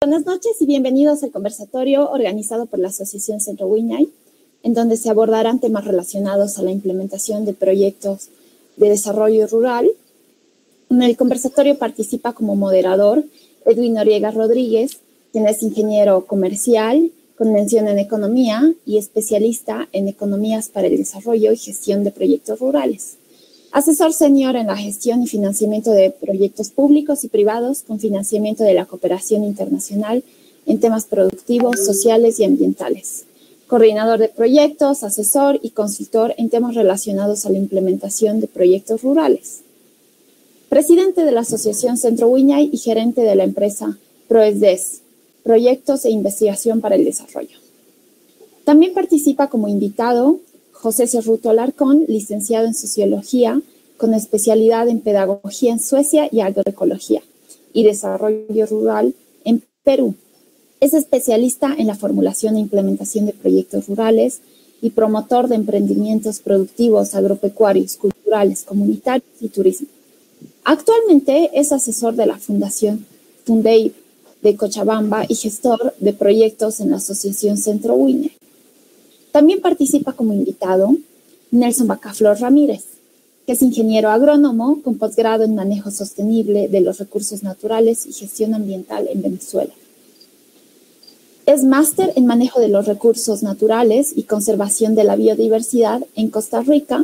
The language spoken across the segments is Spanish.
Buenas noches y bienvenidos al conversatorio organizado por la Asociación Centro Wiñay, en donde se abordarán temas relacionados a la implementación de proyectos de desarrollo rural. En el conversatorio participa como moderador Edwin Noriega Rodríguez, quien es ingeniero comercial, con mención en economía y especialista en economías para el desarrollo y gestión de proyectos rurales. Asesor senior en la gestión y financiamiento de proyectos públicos y privados con financiamiento de la cooperación internacional en temas productivos, sociales y ambientales. Coordinador de proyectos, asesor y consultor en temas relacionados a la implementación de proyectos rurales. Presidente de la Asociación Centro Wiñay y gerente de la empresa ProESDES, Proyectos e Investigación para el Desarrollo. También participa como invitado José Cerruto Alarcón, licenciado en Sociología, con especialidad en Pedagogía en Suecia y Agroecología y Desarrollo Rural en Perú. Es especialista en la formulación e implementación de proyectos rurales y promotor de emprendimientos productivos, agropecuarios, culturales, comunitarios y turismo. Actualmente es asesor de la Fundación Fundeib de Cochabamba y gestor de proyectos en la Asociación Centro Wiñay. También participa como invitado Nelson Bacaflor Ramírez, que es ingeniero agrónomo con posgrado en manejo sostenible de los recursos naturales y gestión ambiental en Venezuela. Es máster en manejo de los recursos naturales y conservación de la biodiversidad en Costa Rica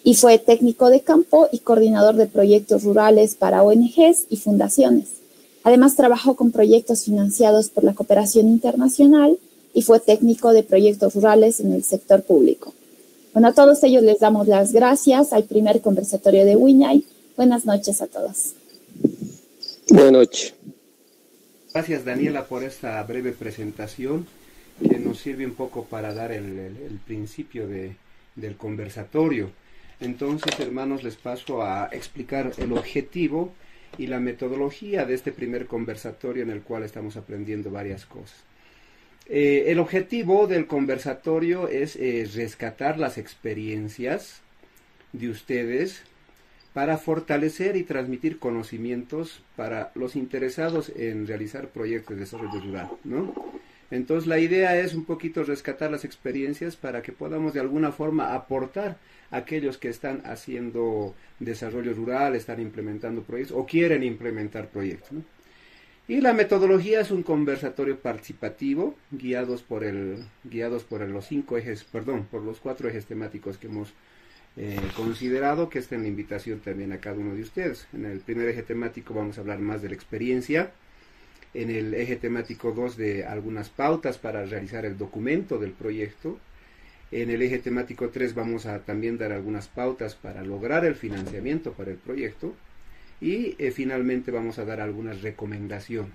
y fue técnico de campo y coordinador de proyectos rurales para ONGs y fundaciones. Además, trabajó con proyectos financiados por la cooperación internacional y fue técnico de proyectos rurales en el sector público. Bueno, a todos ellos les damos las gracias al primer conversatorio de Wiñay. Buenas noches a todos. Buenas noches. Gracias, Daniela, por esta breve presentación que nos sirve un poco para dar el principio del conversatorio. Entonces, hermanos, les paso a explicar el objetivo y la metodología de este primer conversatorio en el cual estamos aprendiendo varias cosas. El objetivo del conversatorio es rescatar las experiencias de ustedes para fortalecer y transmitir conocimientos para los interesados en realizar proyectos de desarrollo rural, ¿no? Entonces la idea es un poquito rescatar las experiencias para que podamos de alguna forma aportar a aquellos que están haciendo desarrollo rural, están implementando proyectos o quieren implementar proyectos, ¿no? Y la metodología es un conversatorio participativo guiados por los 4 ejes temáticos que hemos considerado, que está en la invitación también a cada uno de ustedes. En el primer eje temático vamos a hablar más de la experiencia, en el eje temático 2 de algunas pautas para realizar el documento del proyecto, en el eje temático 3 vamos a también dar algunas pautas para lograr el financiamiento para el proyecto, y finalmente vamos a dar algunas recomendaciones.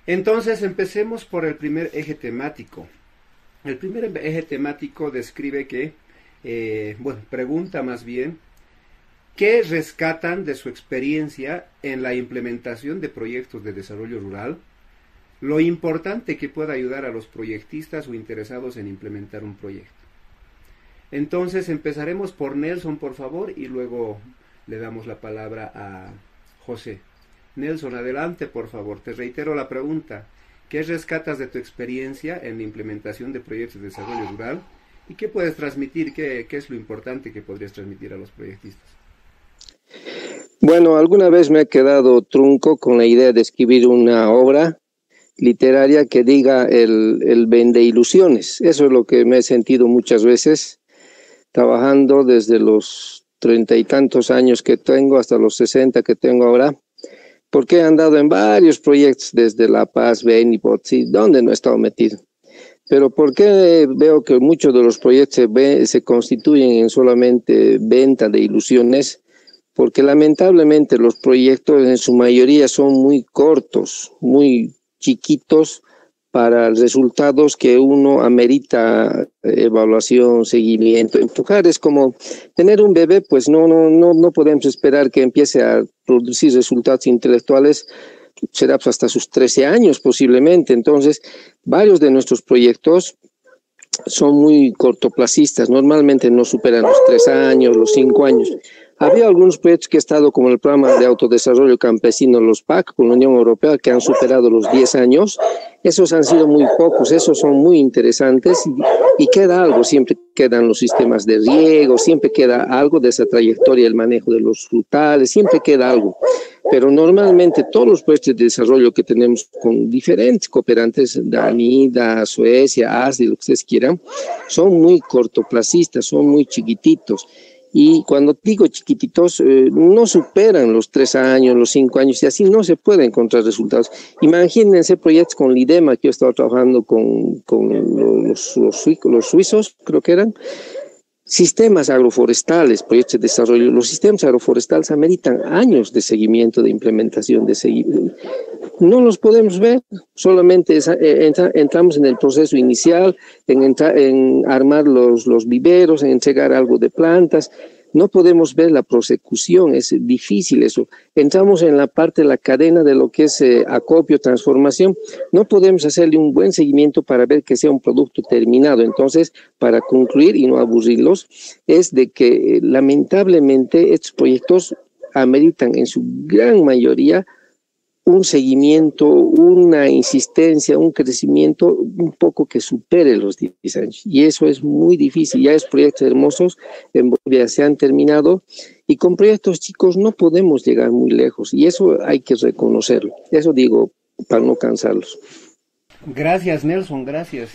Entonces empecemos por el primer eje temático. El primer eje temático describe que, pregunta más bien, ¿qué rescatan de su experiencia en la implementación de proyectos de desarrollo rural? Lo importante que pueda ayudar a los proyectistas o interesados en implementar un proyecto. Entonces empezaremos por Nelson, por favor, y luego le damos la palabra a José. Nelson, adelante, por favor. Te reitero la pregunta. ¿Qué rescatas de tu experiencia en la implementación de proyectos de desarrollo rural? ¿Y qué puedes transmitir? ¿Qué es lo importante que podrías transmitir a los proyectistas? Bueno, alguna vez me he quedado trunco con la idea de escribir una obra literaria que diga el vende ilusiones. Eso es lo que me he sentido muchas veces trabajando desde los 30 y tantos años que tengo hasta los 60 que tengo ahora, porque he andado en varios proyectos desde La Paz, Beni, Potsi, donde no he estado metido. Pero ¿por qué veo que muchos de los proyectos se constituyen en solamente venta de ilusiones? Porque lamentablemente los proyectos en su mayoría son muy cortos, muy chiquitos para resultados que uno amerita evaluación, seguimiento. Empujar es como tener un bebé, pues no podemos esperar que empiece a producir resultados intelectuales, será pues hasta sus 13 años posiblemente. Entonces, varios de nuestros proyectos son muy cortoplacistas, normalmente no superan los 3 años, los 5 años. Había algunos proyectos que he estado, como el programa de autodesarrollo campesino, los PAC, con la Unión Europea, que han superado los 10 años. Esos han sido muy pocos, esos son muy interesantes y queda algo, siempre quedan los sistemas de riego, siempre queda algo de esa trayectoria, el manejo de los frutales, siempre queda algo. Pero normalmente todos los proyectos de desarrollo que tenemos con diferentes cooperantes, DANIDA, Suecia, ASDI, lo que ustedes quieran, son muy cortoplacistas, son muy chiquititos. Y cuando digo chiquititos, no superan los 3 años, los 5 años, y así no se puede encontrar resultados. Imagínense proyectos con Lidema, que yo estaba trabajando con los suizos, creo que eran, sistemas agroforestales, proyectos de desarrollo. Los sistemas agroforestales ameritan años de seguimiento, de implementación, de seguimiento. No los podemos ver, solamente entramos en el proceso inicial, en armar los viveros, en entregar algo de plantas. No podemos ver la prosecución, es difícil eso. Entramos en la parte de la cadena de lo que es acopio, transformación. No podemos hacerle un buen seguimiento para ver que sea un producto terminado. Entonces, para concluir y no aburrirlos, es de que lamentablemente estos proyectos ameritan en su gran mayoría un seguimiento, una insistencia, un crecimiento un poco que supere los 10 años. Y eso es muy difícil. Ya es proyectos hermosos, en Bolivia se han terminado, y con proyectos chicos no podemos llegar muy lejos. Y eso hay que reconocerlo. Eso digo, para no cansarlos. Gracias, Nelson, gracias.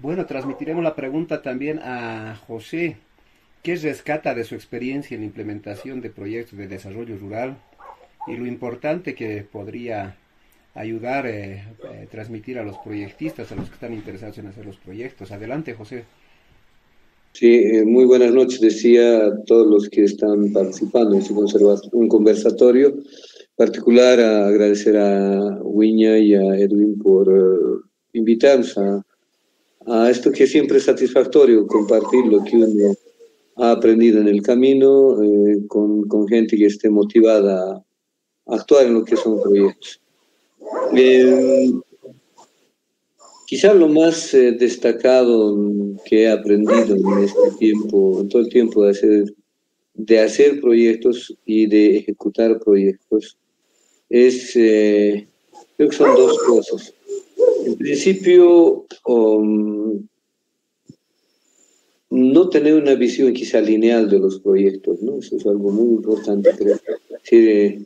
Bueno, transmitiremos la pregunta también a José. ¿Qué rescata de su experiencia en la implementación de proyectos de desarrollo rural y lo importante que podría ayudar, transmitir a los proyectistas, a los que están interesados en hacer los proyectos? Adelante, José. Sí, muy buenas noches, decía a todos los que están participando en un conversatorio. En particular, agradecer a Wiña y a Edwin por invitarnos a esto que siempre es satisfactorio, compartir lo que uno ha aprendido en el camino con gente que esté motivada a actuar en lo que son proyectos. Quizá lo más destacado que he aprendido en este tiempo, en todo el tiempo de hacer proyectos y de ejecutar proyectos, creo que son dos cosas. En principio, no tener una visión quizá lineal de los proyectos, ¿no? Eso es algo muy importante, creo. Sí,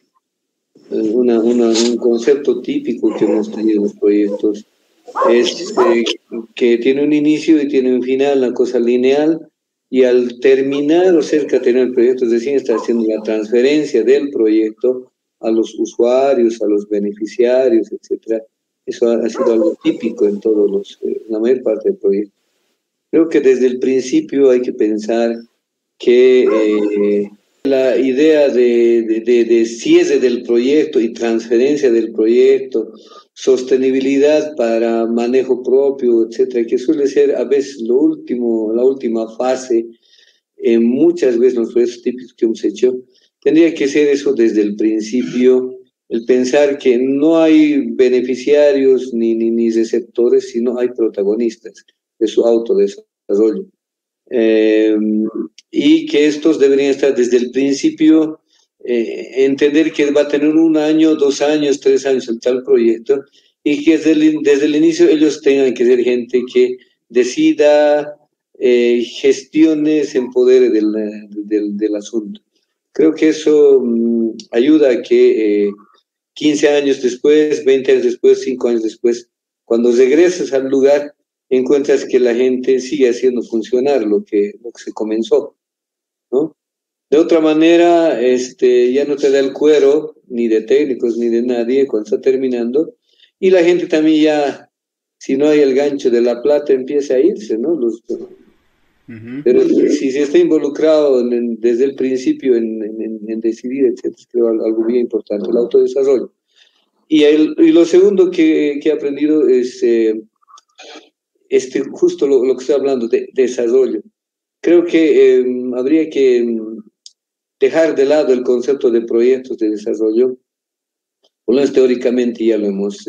un concepto típico que hemos tenido en los proyectos es que tiene un inicio y tiene un final, una cosa lineal, y al terminar o cerca de tener el proyecto, es decir, está haciendo la transferencia del proyecto a los usuarios, a los beneficiarios, etcétera. Eso ha sido algo típico en la mayor parte del proyecto. Creo que desde el principio hay que pensar que la idea de cierre del proyecto y transferencia del proyecto, sostenibilidad para manejo propio, etcétera, que suele ser a veces la última fase en muchas veces los proyectos típicos que hemos hecho, tendría que ser eso desde el principio, el pensar que no hay beneficiarios ni receptores, sino hay protagonistas de su autodesarrollo. Y que estos deberían estar desde el principio, entender que va a tener 1 año, 2 años, 3 años el tal proyecto, y que desde el inicio ellos tengan que ser gente que decida, gestione, se empodere del asunto. Creo que eso ayuda a que 15 años después, 20 años después, 5 años después, cuando regreses al lugar, encuentras que la gente sigue haciendo funcionar lo que se comenzó, ¿no? De otra manera, ya no te da el cuero, ni de técnicos, ni de nadie, cuando está terminando, y la gente también ya, si no hay el gancho de la plata, empieza a irse, ¿no? Pero si se está involucrado desde el principio en decidir, etcétera, creo algo bien importante, el autodesarrollo. Y lo segundo que he aprendido es justo lo que estoy hablando de desarrollo. Creo que habría que dejar de lado el concepto de proyectos de desarrollo. Por lo menos teóricamente ya lo hemos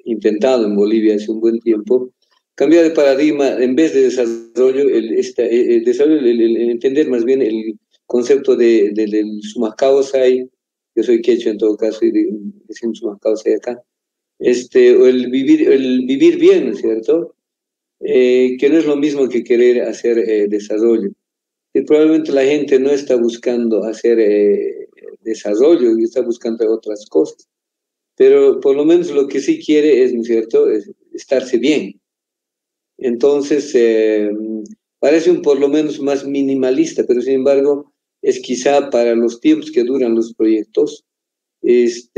intentado en Bolivia hace un buen tiempo. Cambiar de paradigma, en vez de desarrollo, el entender más bien concepto del Sumascaosai, yo soy quechua en todo caso, y decimos Sumascaosai acá, o el vivir bien, ¿no es cierto? Que no es lo mismo que querer hacer desarrollo. Y probablemente la gente no está buscando hacer desarrollo y está buscando otras cosas. Pero por lo menos lo que sí quiere es, ¿no es cierto?, es estarse bien. Entonces, parece un por lo menos más minimalista, pero sin embargo, es quizá para los tiempos que duran los proyectos, es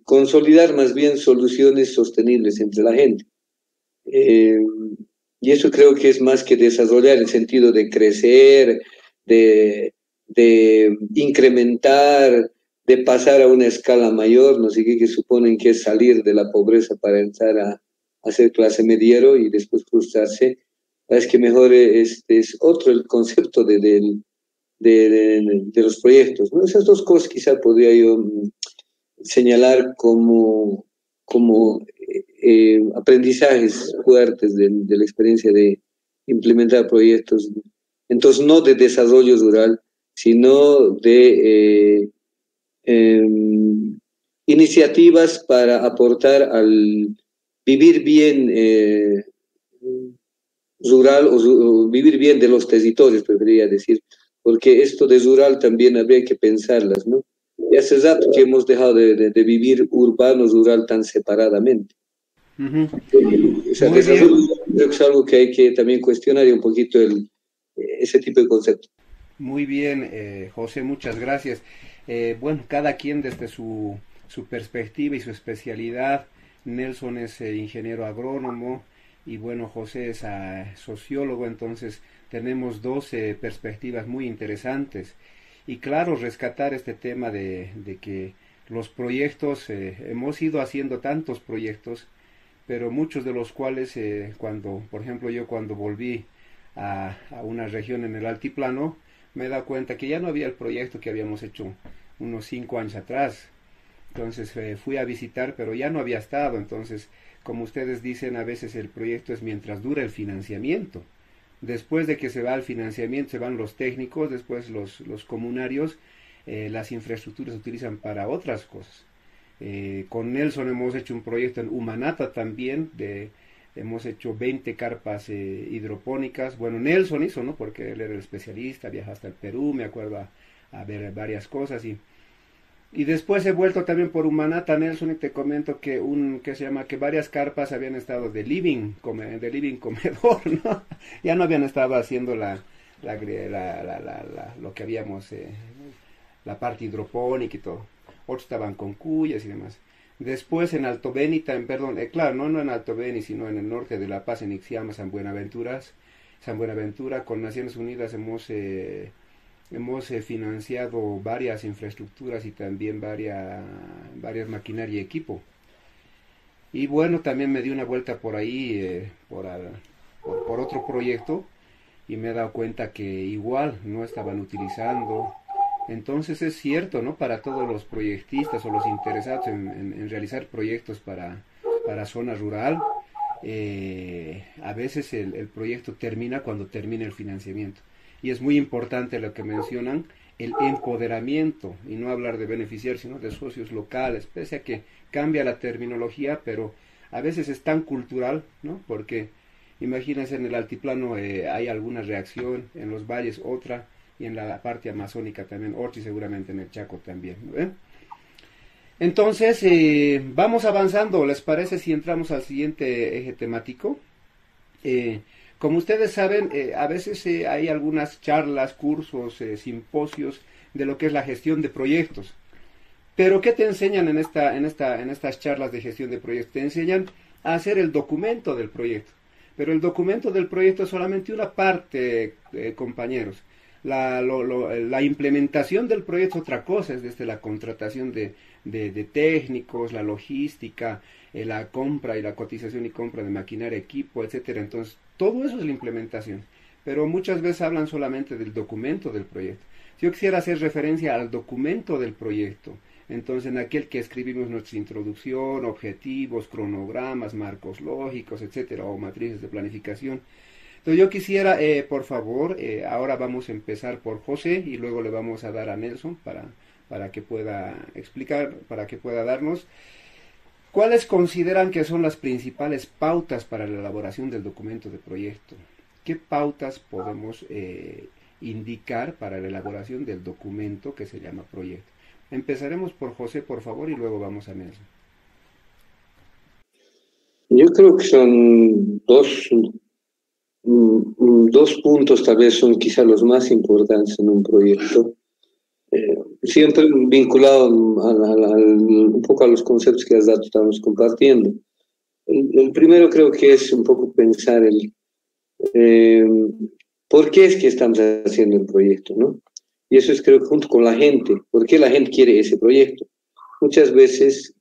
consolidar más bien soluciones sostenibles entre la gente. Eh, y eso creo que es más que desarrollar en el sentido de crecer, de incrementar, de pasar a una escala mayor, no sé qué, que suponen que es salir de la pobreza para entrar a ser clase mediero y después frustrarse. Es que mejor es otro el concepto de los proyectos, ¿no? Esas dos cosas quizá podría yo señalar como aprendizajes fuertes de la experiencia de implementar proyectos. Entonces, no de desarrollo rural, sino de iniciativas para aportar al vivir bien rural o vivir bien de los territorios, preferiría decir, porque esto de rural también habría que pensarlas, ¿no? Y hace rato que hemos dejado de vivir urbano-rural tan separadamente. O sea, Muy bien. desarrollo creo que es algo que hay que también cuestionar y un poquito ese tipo de concepto. Muy bien, José, muchas gracias. Bueno, cada quien desde su perspectiva y su especialidad. Nelson es ingeniero agrónomo y bueno, José es sociólogo, entonces tenemos dos perspectivas muy interesantes. Y claro, rescatar este tema de que los proyectos, hemos ido haciendo tantos proyectos, pero muchos de los cuales, por ejemplo, yo cuando volví a una región en el altiplano, me he dado cuenta que ya no había el proyecto que habíamos hecho unos 5 años atrás. Entonces fui a visitar, pero ya no había estado. Entonces, como ustedes dicen, a veces el proyecto es mientras dura el financiamiento. Después de que se va el financiamiento, se van los técnicos, después los comunarios, las infraestructuras se utilizan para otras cosas. Con Nelson hemos hecho un proyecto en Humanata también, hemos hecho 20 carpas hidropónicas. Bueno, Nelson hizo, ¿no? Porque él era el especialista, viajó hasta el Perú, me acuerdo a ver varias cosas y después he vuelto también por Humanata, Nelson, y te comento que varias carpas habían estado de living comedor, ¿no? Ya no habían estado haciendo lo que habíamos, la parte hidropónica y todo. Otros estaban con cuyas y demás. Después en Alto Beni, perdón, claro, no en Alto Beni, sino en el norte de La Paz, en Ixiama, San Buenaventura, con Naciones Unidas hemos financiado varias infraestructuras y también varias maquinaria y equipo. Y bueno, también me di una vuelta por ahí, por otro proyecto, y me he dado cuenta que igual no estaban utilizando. Entonces es cierto, ¿no? Para todos los proyectistas o los interesados en realizar proyectos para zona rural, a veces el proyecto termina cuando termina el financiamiento. Y es muy importante lo que mencionan, el empoderamiento, y no hablar de beneficiar, sino de socios locales, pese a que cambia la terminología, pero a veces es tan cultural, ¿no? Porque imagínense, en el altiplano hay alguna reacción, en los valles otra, y en la parte amazónica también otra, y seguramente en el Chaco también, ¿no? Entonces, vamos avanzando, ¿les parece si entramos al siguiente eje temático? Como ustedes saben, a veces hay algunas charlas, cursos, simposios de lo que es la gestión de proyectos. Pero ¿qué te enseñan en estas charlas de gestión de proyectos? Te enseñan a hacer el documento del proyecto. Pero el documento del proyecto es solamente una parte, compañeros. La implementación del proyecto es otra cosa, es desde la contratación de técnicos, la logística, la compra y la cotización y compra de maquinaria, equipo, etcétera. Entonces, todo eso es la implementación. Pero muchas veces hablan solamente del documento del proyecto. Si yo quisiera hacer referencia al documento del proyecto, entonces en aquel que escribimos nuestra introducción, objetivos, cronogramas, marcos lógicos, etcétera, o matrices de planificación, Entonces yo quisiera, por favor, ahora vamos a empezar por José y luego le vamos a dar a Nelson para que pueda explicar, para que pueda darnos. ¿Cuáles consideran que son las principales pautas para la elaboración del documento de proyecto? ¿Qué pautas podemos indicar para la elaboración del documento que se llama proyecto? Empezaremos por José, por favor, y luego vamos a Nelson. Yo creo que son dos puntos, tal vez son quizá los más importantes en un proyecto. Siempre vinculado un poco a los conceptos que has dado, estamos compartiendo. El primero creo que es un poco pensar por qué es que estamos haciendo el proyecto, ¿no? Y eso es creo que junto con la gente, ¿por qué la gente quiere ese proyecto? Muchas veces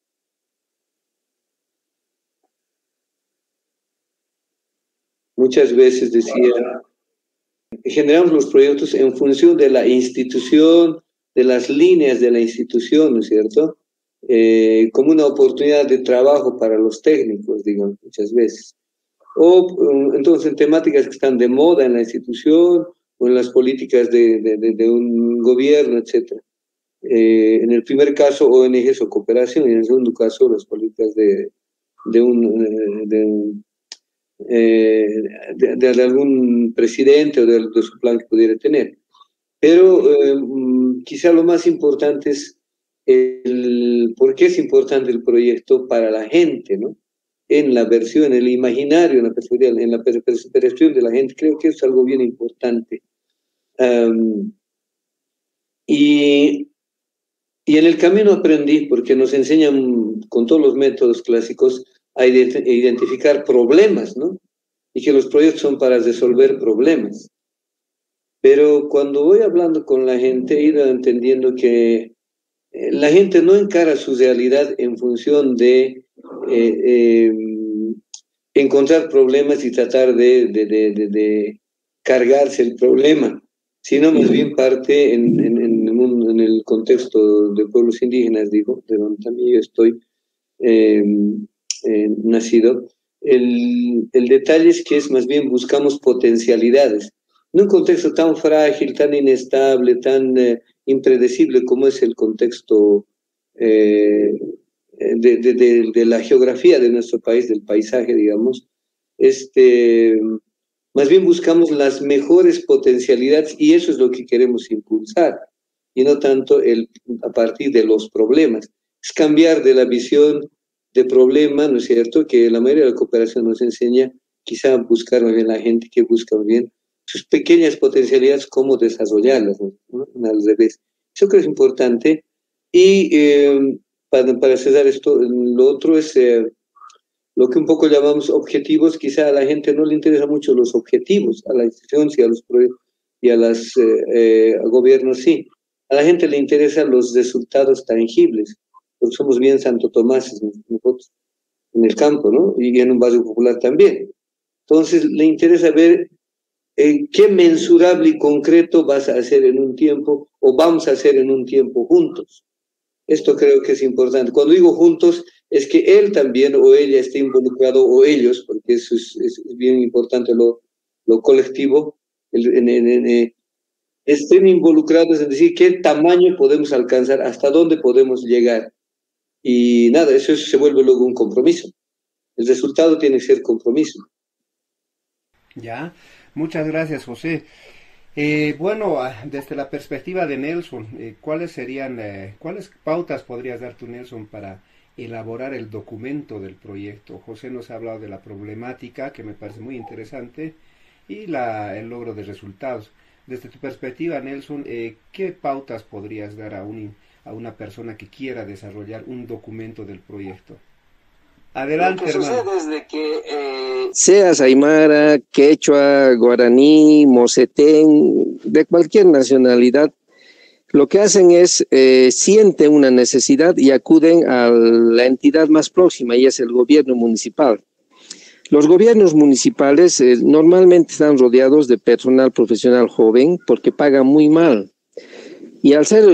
decía, generamos los proyectos en función de la institución, de las líneas de la institución, ¿no es cierto? Como una oportunidad de trabajo para los técnicos, digamos, muchas veces. O entonces en temáticas que están de moda en la institución o en las políticas de un gobierno, etc. En el primer caso, ONGs o cooperación, y en el segundo caso, las políticas de algún presidente o de su plan que pudiera tener. Pero quizá lo más importante es por qué es importante el proyecto para la gente, ¿no? En la versión, en el imaginario, en la percepción de la gente, creo que es algo bien importante. Y en el camino aprendí, porque nos enseñan con todos los métodos clásicos a identificar problemas, ¿no? Y que los proyectos son para resolver problemas. Pero cuando voy hablando con la gente, he ido entendiendo que la gente no encara su realidad en función de encontrar problemas y tratar de cargarse el problema, sino más bien parte en el contexto de pueblos indígenas, digo, de donde también yo estoy nacido. El detalle es que es más bien buscamos potencialidades. En un contexto tan frágil, tan inestable, tan impredecible como es el contexto de la geografía de nuestro país, del paisaje, digamos, más bien buscamos las mejores potencialidades y eso es lo que queremos impulsar, y no tanto a partir de los problemas. Es cambiar de la visión de problema, ¿no es cierto?, que la mayoría de la cooperación nos enseña, quizá buscar más bien la gente que busca más bien sus pequeñas potencialidades, cómo desarrollarlas, ¿no? Al revés. Eso creo que es importante. Y para cerrar esto, lo otro es lo que un poco llamamos objetivos. Quizá a la gente no le interesa mucho los objetivos, a la institución sí, a los proyectos y a los gobiernos sí. A la gente le interesan los resultados tangibles, porque somos bien Santo Tomás nosotros en el campo, ¿no? Y en un barrio popular también. Entonces le interesa ver qué mensurable y concreto vas a hacer en un tiempo o vamos a hacer en un tiempo juntos. Esto creo que es importante. Cuando digo juntos, es que él también o ella esté involucrado, o ellos, porque eso es bien importante lo colectivo, estén involucrados en decir qué tamaño podemos alcanzar, hasta dónde podemos llegar. Y nada, eso se vuelve luego un compromiso. El resultado tiene que ser compromiso. Ya, muchas gracias, José. Bueno, desde la perspectiva de Nelson, ¿cuáles pautas podrías dar tú, Nelson, para elaborar el documento del proyecto? José nos ha hablado de la problemática, que me parece muy interesante, y el logro de resultados. Desde tu perspectiva, Nelson, ¿qué pautas podrías dar a una persona que quiera desarrollar un documento del proyecto? Adelante, hermano. Lo que sucede es de que seas aymara, quechua, guaraní, mocetén, de cualquier nacionalidad, lo que hacen es sienten una necesidad y acuden a la entidad más próxima, y es el gobierno municipal. Los gobiernos municipales normalmente están rodeados de personal profesional joven porque pagan muy mal. Y al ser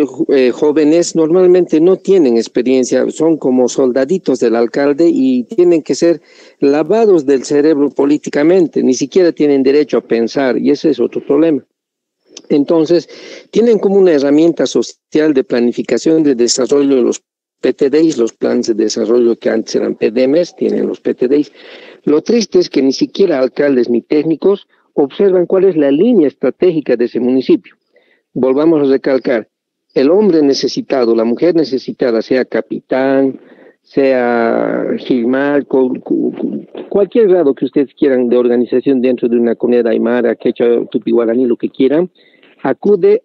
jóvenes, normalmente no tienen experiencia, son como soldaditos del alcalde y tienen que ser lavados del cerebro políticamente, ni siquiera tienen derecho a pensar, y ese es otro problema. Entonces, tienen como una herramienta social de planificación de desarrollo de los PTDIs, los planes de desarrollo que antes eran PDMs, tienen los PTDIs. Lo triste es que ni siquiera alcaldes ni técnicos observan cuál es la línea estratégica de ese municipio. Volvamos a recalcar, el hombre necesitado, la mujer necesitada, sea capitán, sea gilmal, cualquier grado que ustedes quieran de organización dentro de una comunidad aymara, quechua, tupi, guaraní, lo que quieran, acude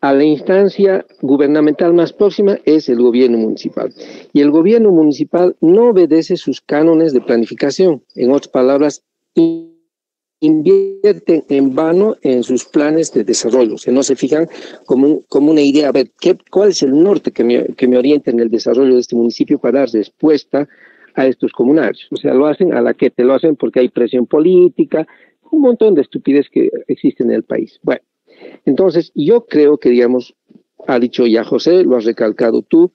a la instancia gubernamental más próxima, es el gobierno municipal. Y el gobierno municipal no obedece sus cánones de planificación. En otras palabras, invierten en vano en sus planes de desarrollo, o sea, no se fijan como una idea, a ver, ¿cuál es el norte que me orienta en el desarrollo de este municipio para dar respuesta a estos comunarios? O sea, lo hacen a la que te lo hacen porque hay presión política, un montón de estupidez que existe en el país. Bueno, entonces yo creo que, digamos, ha dicho ya José, lo has recalcado tú,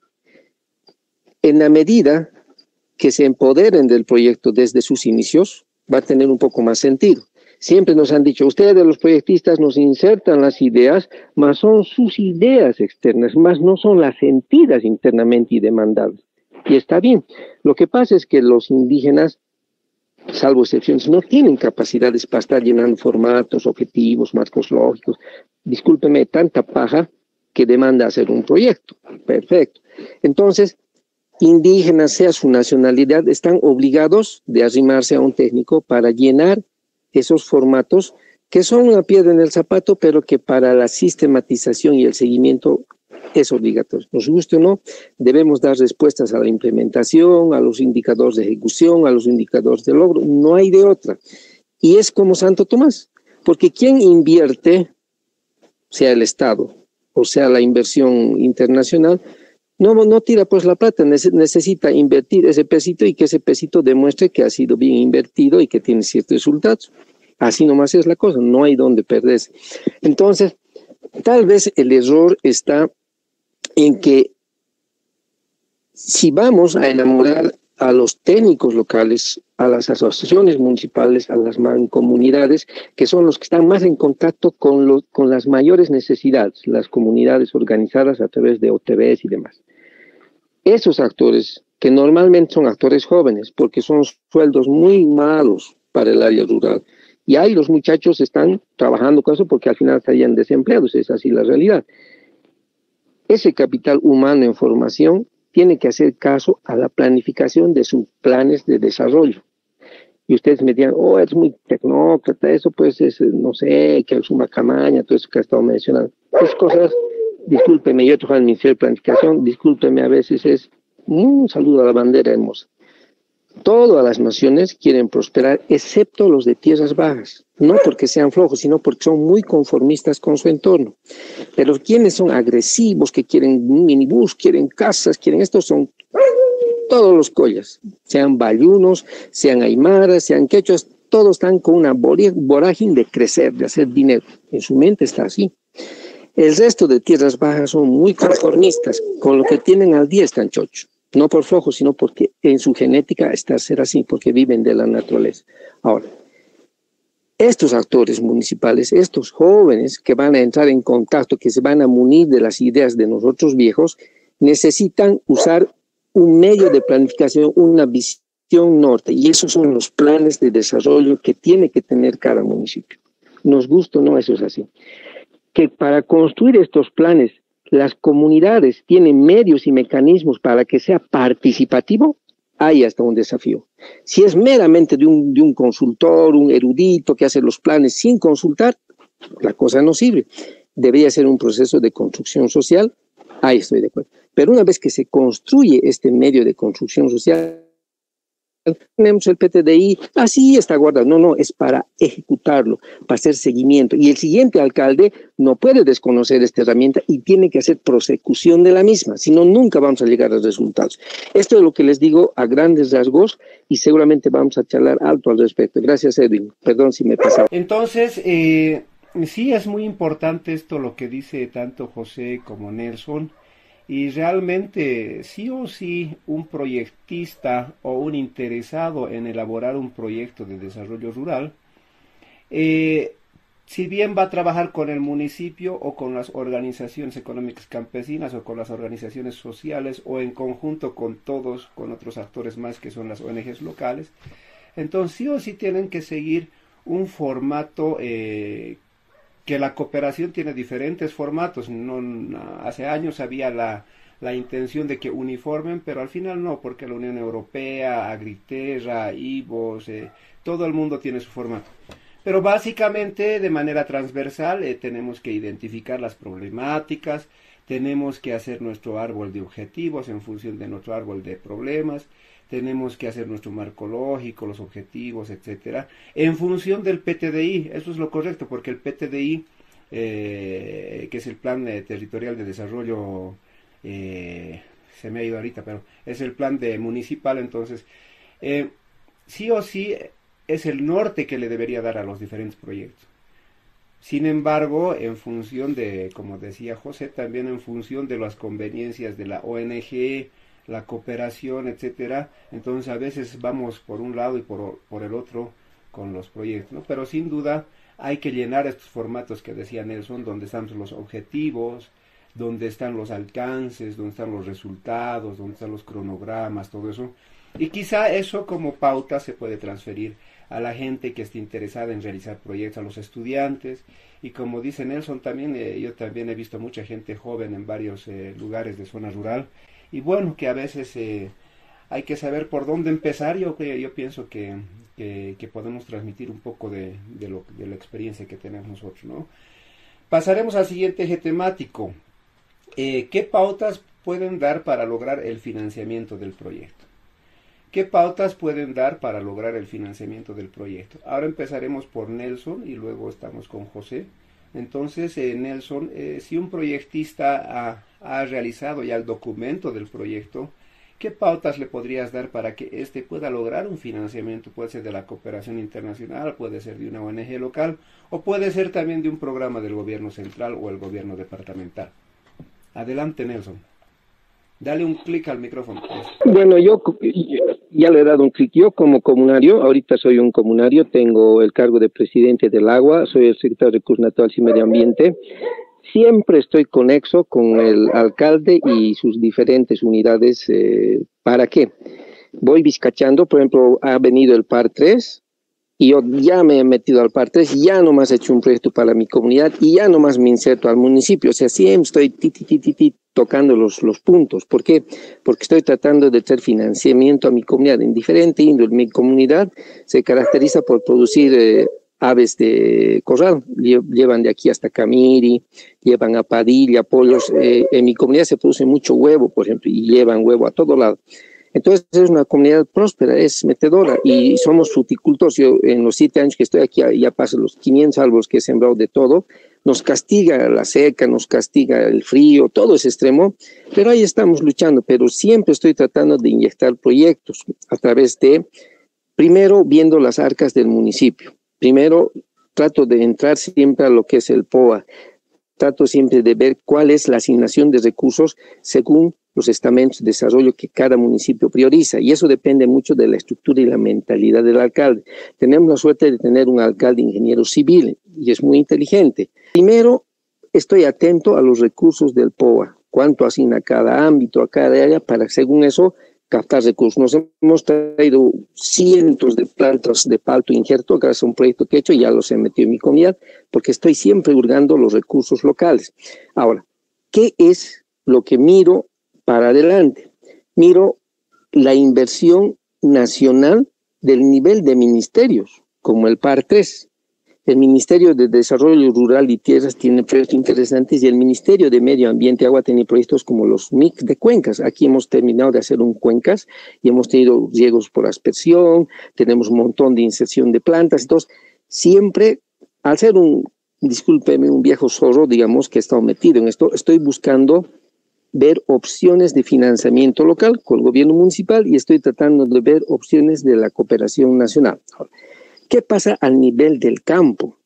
en la medida que se empoderen del proyecto desde sus inicios, va a tener un poco más sentido. Siempre nos han dicho, ustedes los proyectistas nos insertan las ideas, mas son sus ideas externas, más no son las sentidas internamente y demandadas. Y está bien. Lo que pasa es que los indígenas, salvo excepciones, no tienen capacidades para estar llenando formatos, objetivos, marcos lógicos. Discúlpeme, tanta paja que demanda hacer un proyecto. Perfecto. Entonces, indígenas, sea su nacionalidad, están obligados de arrimarse a un técnico para llenar esos formatos que son una piedra en el zapato, pero que para la sistematización y el seguimiento es obligatorio. Nos guste o no, debemos dar respuestas a la implementación, a los indicadores de ejecución, a los indicadores de logro, no hay de otra. Y es como Santo Tomás, porque quien invierte, sea el Estado o sea la inversión internacional, no tira pues la plata, necesita invertir ese pesito y que ese pesito demuestre que ha sido bien invertido y que tiene ciertos resultados. Así nomás es la cosa, no hay donde perderse. Entonces, tal vez el error está en que si vamos a enamorar a los técnicos locales, a las asociaciones municipales, a las mancomunidades, que son los que están más en contacto con las mayores necesidades, las comunidades organizadas a través de OTBs y demás. Esos actores, que normalmente son actores jóvenes, porque son sueldos muy malos para el área rural, y ahí los muchachos están trabajando con eso porque al final estarían desempleados, es así la realidad. Ese capital humano en formación tiene que hacer caso a la planificación de sus planes de desarrollo. Y ustedes me dirán, oh, es muy tecnócrata, eso pues es, no sé, que es una camaña, todo eso que ha estado mencionando. Esas cosas, discúlpeme, yo trabajo en el Ministerio de Planificación, discúlpeme, a veces es un saludo a la bandera hermosa. Todas las naciones quieren prosperar, excepto los de tierras bajas, no porque sean flojos, sino porque son muy conformistas con su entorno. Pero quienes son agresivos, que quieren un minibús, quieren casas, quieren esto, son todos los collas, sean bayunos, sean aymaras, sean quechuas, todos están con una vorágine de crecer, de hacer dinero. En su mente está así. El resto de tierras bajas son muy conformistas, con lo que tienen al día están chochos. No por flojos, sino porque en su genética está ser así, porque viven de la naturaleza. Ahora, estos actores municipales, estos jóvenes que van a entrar en contacto, que se van a munir de las ideas de nosotros viejos, necesitan usar un medio de planificación, una visión norte, y esos son los planes de desarrollo que tiene que tener cada municipio. Nos gusta o no, eso es así. Que para construir estos planes, las comunidades tienen medios y mecanismos para que sea participativo, hay hasta un desafío. Si es meramente de un consultor, un erudito que hace los planes sin consultar, la cosa no sirve. Debería ser un proceso de construcción social, ahí estoy de acuerdo. Pero una vez que se construye este medio de construcción social, tenemos el PTDI, así está guardado. No, es para ejecutarlo, para hacer seguimiento. Y el siguiente alcalde no puede desconocer esta herramienta y tiene que hacer prosecución de la misma, si no, nunca vamos a llegar a resultados. Esto es lo que les digo a grandes rasgos y seguramente vamos a charlar alto al respecto. Gracias, Edwin. Perdón si me he pasado. Entonces, Sí, es muy importante esto lo que dice tanto José como Nelson, y realmente sí o sí un proyectista o un interesado en elaborar un proyecto de desarrollo rural, eh, si bien va a trabajar con el municipio o con las organizaciones económicas campesinas o con las organizaciones sociales o en conjunto con todos, con otros actores más que son las ONGs locales, entonces sí o sí tienen que seguir un formato que la cooperación tiene diferentes formatos. No, hace años había la intención de que uniformen, pero al final no, porque la Unión Europea, Agriterra, IVOS, todo el mundo tiene su formato. Pero básicamente de manera transversal tenemos que identificar las problemáticas, tenemos que hacer nuestro árbol de objetivos en función de nuestro árbol de problemas, tenemos que hacer nuestro marco lógico, los objetivos, etcétera, en función del PTDI. Eso es lo correcto, porque el PTDI, que es el Plan Territorial de Desarrollo, se me ha ido ahorita, pero es el plan de municipal, entonces, sí o sí es el norte que le debería dar a los diferentes proyectos. Sin embargo, en función de, como decía José, también en función de las conveniencias de la ONG, la cooperación, etcétera, entonces a veces vamos por un lado y por el otro con los proyectos, ¿no? Pero sin duda hay que llenar estos formatos que decía Nelson, donde están los objetivos, donde están los alcances, donde están los resultados, donde están los cronogramas, todo eso. Y quizá eso como pauta se puede transferir a la gente que esté interesada en realizar proyectos, a los estudiantes. Y como dice Nelson también, yo también he visto mucha gente joven en varios lugares de zona rural. Y bueno, que a veces hay que saber por dónde empezar. Yo pienso que podemos transmitir un poco de la experiencia que tenemos nosotros, ¿no? Pasaremos al siguiente eje temático. ¿Qué pautas pueden dar para lograr el financiamiento del proyecto? ¿Qué pautas pueden dar para lograr el financiamiento del proyecto? Ahora empezaremos por Nelson y luego estamos con José. Entonces, Nelson, si un proyectista ha realizado ya el documento del proyecto, ¿qué pautas le podrías dar para que éste pueda lograr un financiamiento? Puede ser de la cooperación internacional, puede ser de una ONG local o puede ser también de un programa del gobierno central o el gobierno departamental. Adelante, Nelson. Dale un clic al micrófono. Bueno, yo ya le he dado un clic. Yo como comunario, ahorita soy un comunario, tengo el cargo de presidente del agua, soy el secretario de Recursos Naturales y Medio Ambiente. Siempre estoy conexo con el alcalde y sus diferentes unidades. ¿Para qué? Voy vizcachando, por ejemplo, ha venido el PAR 3 y yo ya me he metido al PAR 3, ya nomás he hecho un proyecto para mi comunidad y ya nomás me inserto al municipio. O sea, siempre estoy tocando los puntos. ¿Por qué? Porque estoy tratando de hacer financiamiento a mi comunidad en diferente índole. Mi comunidad se caracteriza por producir aves de corral, llevan de aquí hasta Camiri, llevan a Padilla, pollos. En mi comunidad se produce mucho huevo, por ejemplo, y llevan huevo a todo lado. Entonces es una comunidad próspera, es metedora y somos fruticultores. Yo en los 7 años que estoy aquí ya paso los 500 árboles que he sembrado de todo. Nos castiga la seca, nos castiga el frío, todo es extremo, pero ahí estamos luchando. Pero siempre estoy tratando de inyectar proyectos a través de, primero, viendo las arcas del municipio. Primero, trato de entrar siempre a lo que es el POA. Trato siempre de ver cuál es la asignación de recursos según los estamentos de desarrollo que cada municipio prioriza. Y eso depende mucho de la estructura y la mentalidad del alcalde. Tenemos la suerte de tener un alcalde ingeniero civil y es muy inteligente. Primero, estoy atento a los recursos del POA. Cuánto asigna cada ámbito, a cada área, para según eso captar recursos. Nos hemos traído cientos de plantas de palto injerto, gracias a un proyecto que he hecho, y ya los he metido en mi comunidad, porque estoy siempre hurgando los recursos locales. Ahora, ¿qué es lo que miro para adelante? Miro la inversión nacional del nivel de ministerios, como el PAR 3. El Ministerio de Desarrollo Rural y Tierras tiene proyectos interesantes y el Ministerio de Medio Ambiente y Agua tiene proyectos como los MIC de cuencas. Aquí hemos terminado de hacer un cuencas y hemos tenido riegos por aspersión, tenemos un montón de inserción de plantas. Entonces, siempre, al ser discúlpeme, un viejo zorro, digamos, que he estado metido en esto, estoy buscando ver opciones de financiamiento local con el gobierno municipal y estoy tratando de ver opciones de la cooperación nacional. ¿Qué pasa al nivel del campo?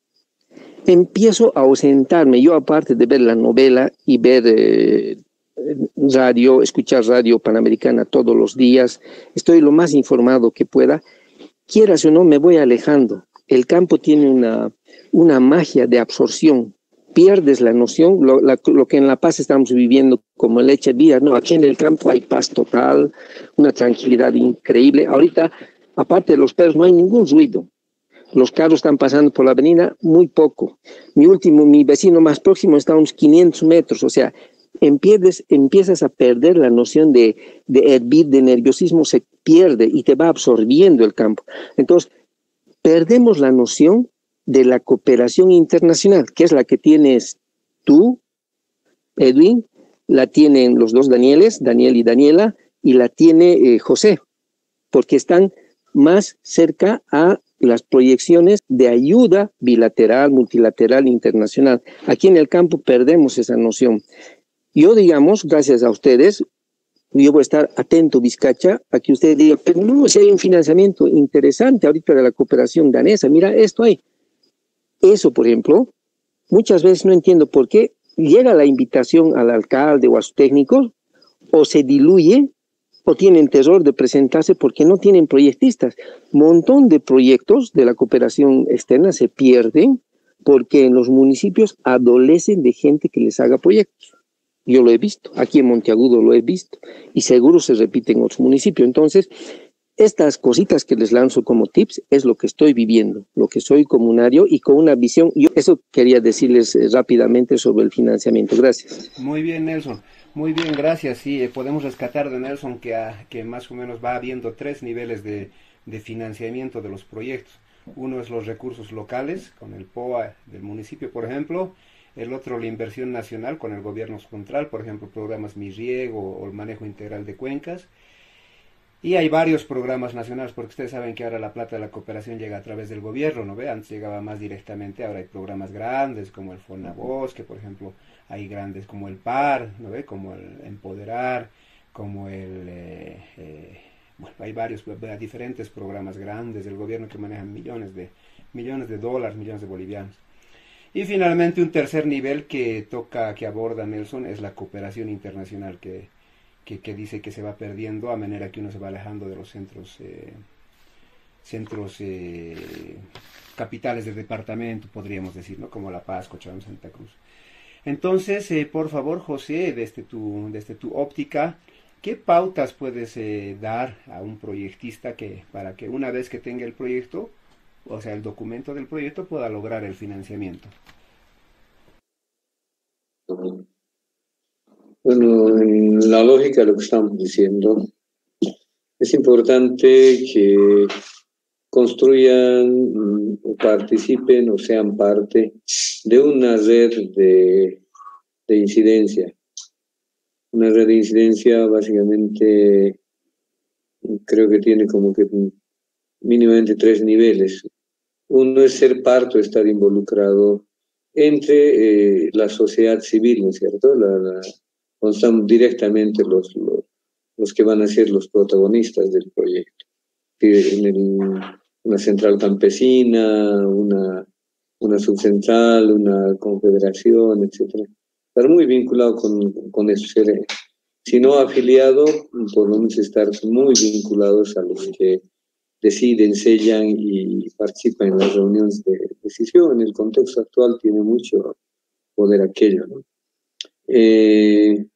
empiezo a ausentarme. Yo, aparte de ver la novela y ver radio, escuchar radio Panamericana todos los días, estoy lo más informado que pueda, quieras o no, me voy alejando. El campo tiene una magia de absorción. Pierdes la noción, lo que en La Paz estamos viviendo como el hecho de vida, no, aquí en el campo hay paz total, una tranquilidad increíble. Ahorita, aparte de los perros, no hay ningún ruido. Los carros están pasando por la avenida muy poco. Mi vecino más próximo está a unos 500 metros, o sea, empiezas a perder la noción de hervir, de nerviosismo, se pierde y te va absorbiendo el campo. Entonces, perdemos la noción de la cooperación internacional, que es la que tienes tú, Edwin, la tienen los dos Danieles, Daniel y Daniela, y la tiene José, porque están más cerca a las proyecciones de ayuda bilateral, multilateral, internacional. Aquí en el campo perdemos esa noción. Yo, digamos, gracias a ustedes, yo voy a estar atento, Vizcacha, a que ustedes digan, pero no, si hay un financiamiento interesante ahorita de la cooperación danesa, mira, esto hay. Eso, por ejemplo, muchas veces no entiendo por qué llega la invitación al alcalde o a sus técnicos, o se diluye, o tienen terror de presentarse porque no tienen proyectistas. Montón de proyectos de la cooperación externa se pierden porque en los municipios adolecen de gente que les haga proyectos. Yo lo he visto, aquí en Monteagudo lo he visto, y seguro se repite en otros municipios. Entonces, estas cositas que les lanzo como tips es lo que estoy viviendo, lo que soy comunario y con una visión. Yo eso quería decirles rápidamente sobre el financiamiento. Gracias. Muy bien, Nelson. Muy bien, gracias. Sí, podemos rescatar de Nelson que más o menos va habiendo 3 niveles de financiamiento de los proyectos. Uno es los recursos locales, con el POA del municipio, por ejemplo. El otro, la inversión nacional con el gobierno central, por ejemplo, programas Mi Riego o el manejo integral de cuencas. Y hay varios programas nacionales, porque ustedes saben que ahora la plata de la cooperación llega a través del gobierno, ¿no ve? Antes llegaba más directamente, ahora hay programas grandes como el Fonabosque, por ejemplo, hay grandes como el PAR, ¿no ve? Como el Empoderar, como bueno, hay varios, diferentes programas grandes del gobierno que manejan millones de dólares, millones de bolivianos. Y finalmente un tercer nivel que aborda Nelson es la cooperación internacional que dice que se va perdiendo a manera que uno se va alejando de los centros capitales del departamento, podríamos decir, ¿no? Como La Paz, Cochabamba, Santa Cruz. Entonces, por favor, José, desde tu óptica, ¿qué pautas puedes dar a un proyectista para que una vez que tenga el proyecto, o sea, el documento del proyecto, pueda lograr el financiamiento? Bueno, en la lógica de lo que estamos diciendo, es importante que construyan, o participen o sean parte de una red de incidencia. Una red de incidencia básicamente creo que tiene como que mínimamente 3 niveles. Uno es ser parte o estar involucrado entre la sociedad civil, ¿no es cierto? Donde están directamente los que van a ser los protagonistas del proyecto. Una central campesina, una subcentral, una confederación, etcétera. Estar muy vinculado con eso, ser, si no afiliado, por lo menos estar muy vinculados a los que deciden, sellan y participan en las reuniones de decisión. En el contexto actual tiene mucho poder aquello, ¿no? De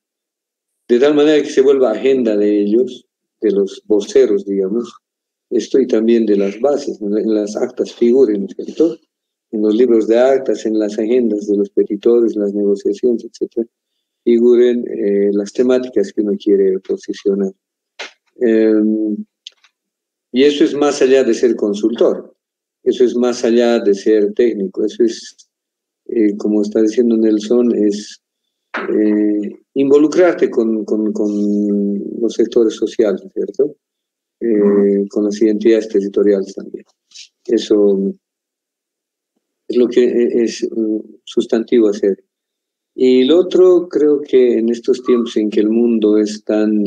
tal manera que se vuelva agenda de ellos, de los voceros, digamos, esto y también de las bases, en las actas figuren, ¿no es cierto? En los libros de actas, en las agendas de los petitores, las negociaciones, etcétera, figuren las temáticas que uno quiere posicionar. Y eso es más allá de ser consultor, eso es más allá de ser técnico, eso es, como está diciendo Nelson, es involucrarte con los sectores sociales, ¿cierto? Con las identidades territoriales también. Eso es lo que es sustantivo hacer. Y lo otro, creo que en estos tiempos en que el mundo es tan...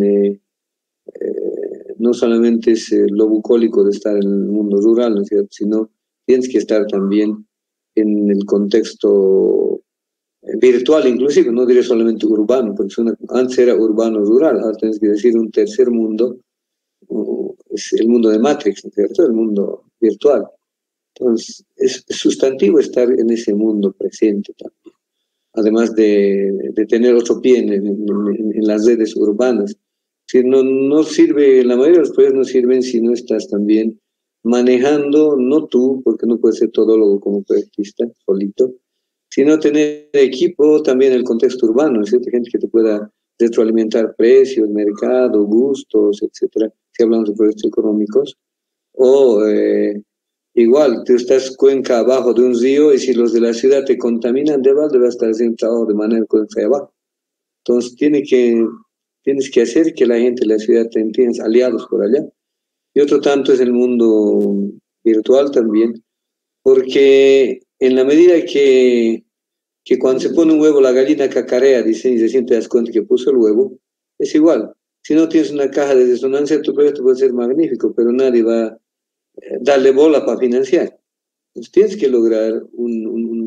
no solamente es lo bucólico de estar en el mundo rural, ¿no es cierto?, sino tienes que estar también en el contexto virtual inclusive, no diré solamente urbano, porque antes era urbano-rural, ahora tienes que decir un tercer mundo, es el mundo de Matrix, ¿no es cierto? El mundo virtual. Entonces, es sustantivo estar en ese mundo presente también, además de tener otro pie en las redes urbanas. Si no sirve, la mayoría de los proyectos no sirven si no estás también manejando, no tú, porque no puedes ser todólogo como proyectista solito, sino tener equipo también en el contexto urbano, ¿no es cierto? Gente que te pueda retroalimentar precios, mercado, gustos, etcétera, si hablamos de proyectos económicos. O igual, tú estás cuenca abajo de un río y si los de la ciudad te contaminan, debes estar haciendo trabajo de manera cuenca de abajo. Entonces, tienes que hacer que la gente de la ciudad te entienda, aliados por allá. Y otro tanto es el mundo virtual también, porque en la medida que cuando se pone un huevo la gallina cacarea, dicen, y recién te das cuenta que puso el huevo, es igual. Si no tienes una caja de resonancia, tu proyecto puede ser magnífico, pero nadie va a darle bola para financiar. Entonces tienes que lograr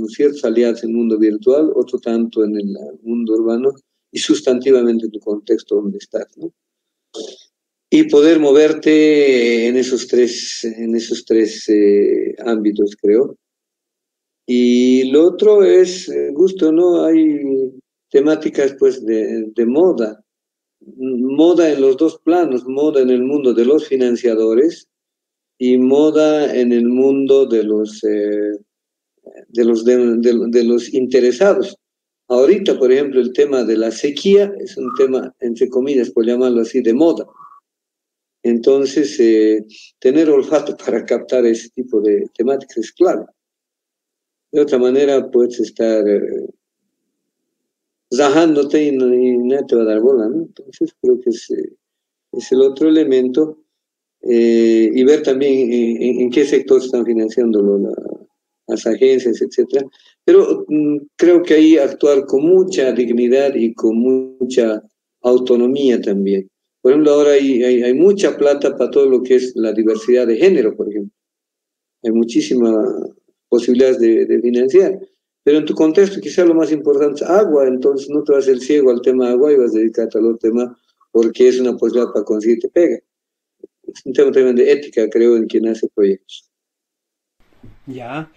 ciertos aliados en el mundo virtual, otro tanto en el mundo urbano, y sustantivamente en tu contexto donde estás, ¿no? Y poder moverte en esos tres ámbitos, creo. Y lo otro es, gusto, ¿no? Hay temáticas, pues, de moda. Moda en los dos planos, moda en el mundo de los financiadores y moda en el mundo de los interesados. Ahorita, por ejemplo, el tema de la sequía es un tema, entre comillas, por llamarlo así, de moda. Entonces, tener olfato para captar ese tipo de temáticas es clave. De otra manera, puedes estar rajándote y nadie te va a dar bola, ¿no? Entonces, creo que es el otro elemento. Y ver también en qué sector están financiándolo las agencias, etcétera. Pero creo que ahí actuar con mucha dignidad y con mucha autonomía también. Por ejemplo, ahora hay mucha plata para todo lo que es la diversidad de género, por ejemplo. Hay muchísimas posibilidades de financiar. Pero en tu contexto, quizá lo más importante es agua, entonces no te vas a ser ciego al tema agua y vas a dedicarte al otro tema porque es una posibilidad para conseguirte pega. Es un tema también de ética, creo, en quien hace proyectos. Ya.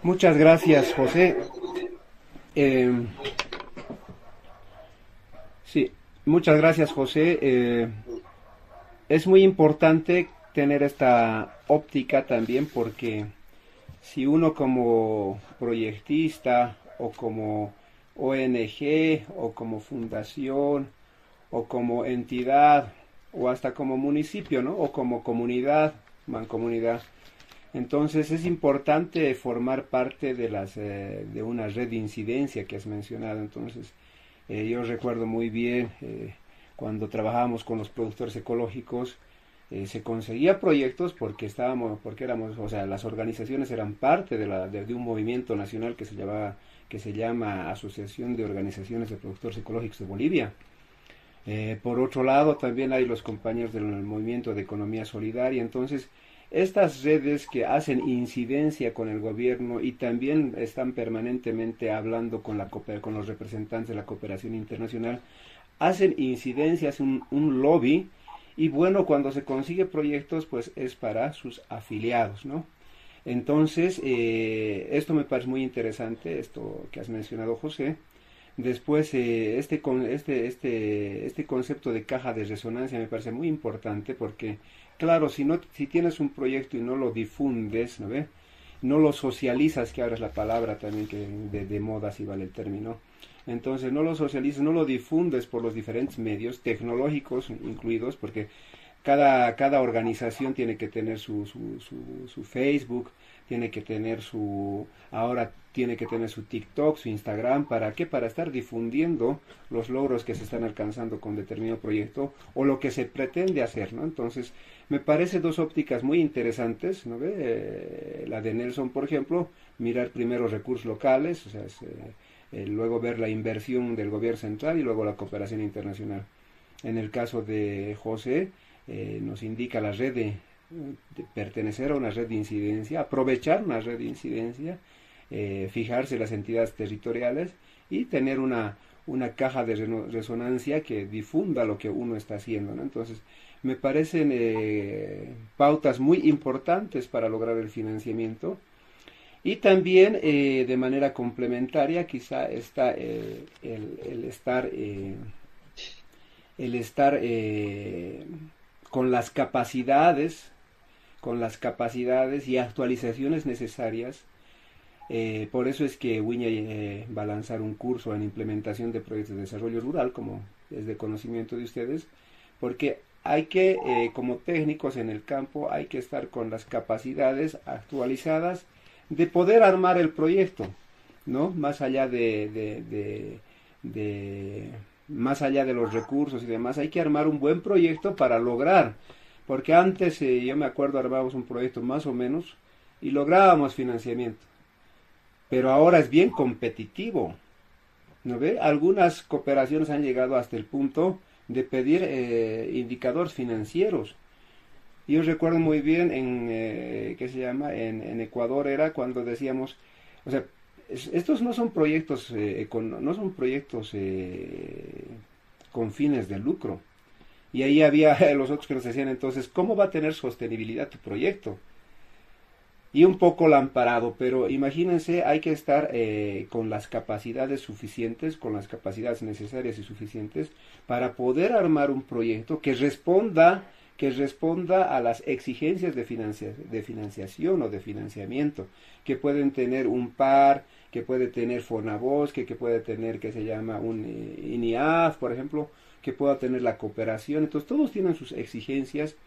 Muchas gracias, José. Sí, muchas gracias, José. Es muy importante tener esta óptica también porque si uno como proyectista o como ONG o como fundación o como entidad o hasta como municipio, ¿no? O como comunidad, mancomunidad. Entonces es importante formar parte de una red de incidencia que has mencionado. Entonces yo recuerdo muy bien cuando trabajábamos con los productores ecológicos, se conseguía proyectos porque éramos, o sea, las organizaciones eran parte de un movimiento nacional que se llama Asociación de Organizaciones de Productores Ecológicos de Bolivia. Por otro lado, también hay los compañeros del movimiento de economía solidaria. Entonces, estas redes que hacen incidencia con el gobierno y también están permanentemente hablando con los representantes de la cooperación internacional, hacen incidencia, hacen un lobby, y bueno, cuando se consigue proyectos, pues es para sus afiliados, ¿no? Entonces, esto me parece muy interesante, esto que has mencionado, José. Después, este concepto de caja de resonancia me parece muy importante porque, claro, si tienes un proyecto y no lo difundes, ¿no ve? No lo socializas, que ahora es la palabra también que de moda, si vale el término. Entonces, no lo socializas, no lo difundes por los diferentes medios, tecnológicos incluidos, porque cada organización tiene que tener su Facebook, tiene que tener ahora tiene que tener su TikTok, su Instagram. ¿Para qué? Para estar difundiendo los logros que se están alcanzando con determinado proyecto o lo que se pretende hacer, ¿no? Entonces, me parece dos ópticas muy interesantes, ¿no ve? La de Nelson, por ejemplo, mirar primero recursos locales, o sea, luego ver la inversión del gobierno central y luego la cooperación internacional. En el caso de José, nos indica la red de pertenecer a una red de incidencia, aprovechar una red de incidencia, fijarse las entidades territoriales y tener una caja de resonancia que difunda lo que uno está haciendo, ¿no? Entonces, me parecen pautas muy importantes para lograr el financiamiento. Y también de manera complementaria quizá está el estar con las capacidades y actualizaciones necesarias. Por eso es que Wiñay va a lanzar un curso en implementación de proyectos de desarrollo rural, como es de conocimiento de ustedes, porque hay que, como técnicos en el campo, hay que estar con las capacidades actualizadas de poder armar el proyecto, ¿no? Más allá más allá de los recursos y demás, hay que armar un buen proyecto para lograr, porque antes, yo me acuerdo, armábamos un proyecto más o menos y lográbamos financiamiento, pero ahora es bien competitivo, ¿no ve? Algunas cooperaciones han llegado hasta el punto de pedir indicadores financieros. Yo recuerdo muy bien en Ecuador era cuando decíamos, o sea, estos no son proyectos con fines de lucro. Y ahí había los otros que nos decían entonces, ¿cómo va a tener sostenibilidad tu proyecto? Y un poco lamparado, pero imagínense, hay que estar con las capacidades suficientes, con las capacidades necesarias y suficientes para poder armar un proyecto que responda a las exigencias de financiación o de financiamiento que pueden tener un PAR, que puede tener Fonabosque, que puede tener, que se llama un INIAF, por ejemplo, que pueda tener la cooperación. Entonces todos tienen sus exigencias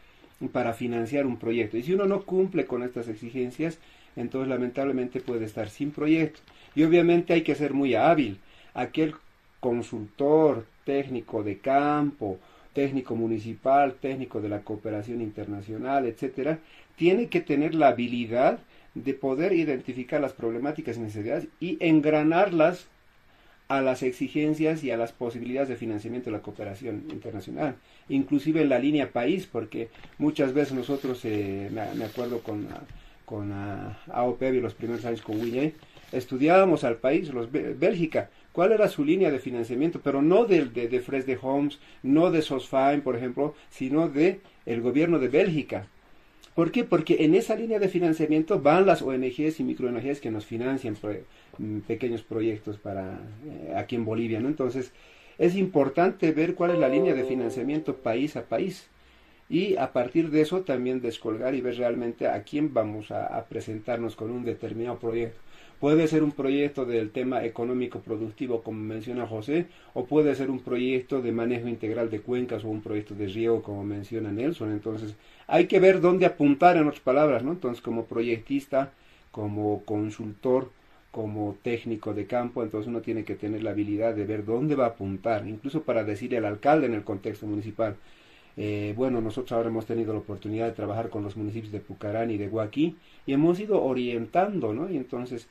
para financiar un proyecto, y si uno no cumple con estas exigencias, entonces lamentablemente puede estar sin proyecto. Y obviamente hay que ser muy hábil. Aquel consultor técnico de campo, técnico municipal, técnico de la cooperación internacional, etcétera, tiene que tener la habilidad de poder identificar las problemáticas y necesidades y engranarlas a las exigencias y a las posibilidades de financiamiento de la cooperación internacional, inclusive en la línea país, porque muchas veces nosotros, me acuerdo con AOPEB y los primeros años con Wiñay, estudiábamos al país, Bélgica, cuál era su línea de financiamiento, pero no de Fresde Homes, no de Sosfine, por ejemplo, sino de el gobierno de Bélgica. ¿Por qué? Porque en esa línea de financiamiento van las ONGs y micro ONGs que nos financian pequeños proyectos para aquí en Bolivia, ¿no? Entonces, es importante ver cuál es la línea de financiamiento país a país. Y a partir de eso también descolgar y ver realmente a quién vamos a presentarnos con un determinado proyecto. Puede ser un proyecto del tema económico productivo, como menciona José, o puede ser un proyecto de manejo integral de cuencas o un proyecto de riego, como menciona Nelson. Entonces, hay que ver dónde apuntar, en otras palabras, ¿no? Entonces, como proyectista, como consultor, como técnico de campo, entonces uno tiene que tener la habilidad de ver dónde va a apuntar, incluso para decirle al alcalde en el contexto municipal. Bueno, nosotros ahora hemos tenido la oportunidad de trabajar con los municipios de Pucarán y de Huaquí y hemos ido orientando, ¿no? Y entonces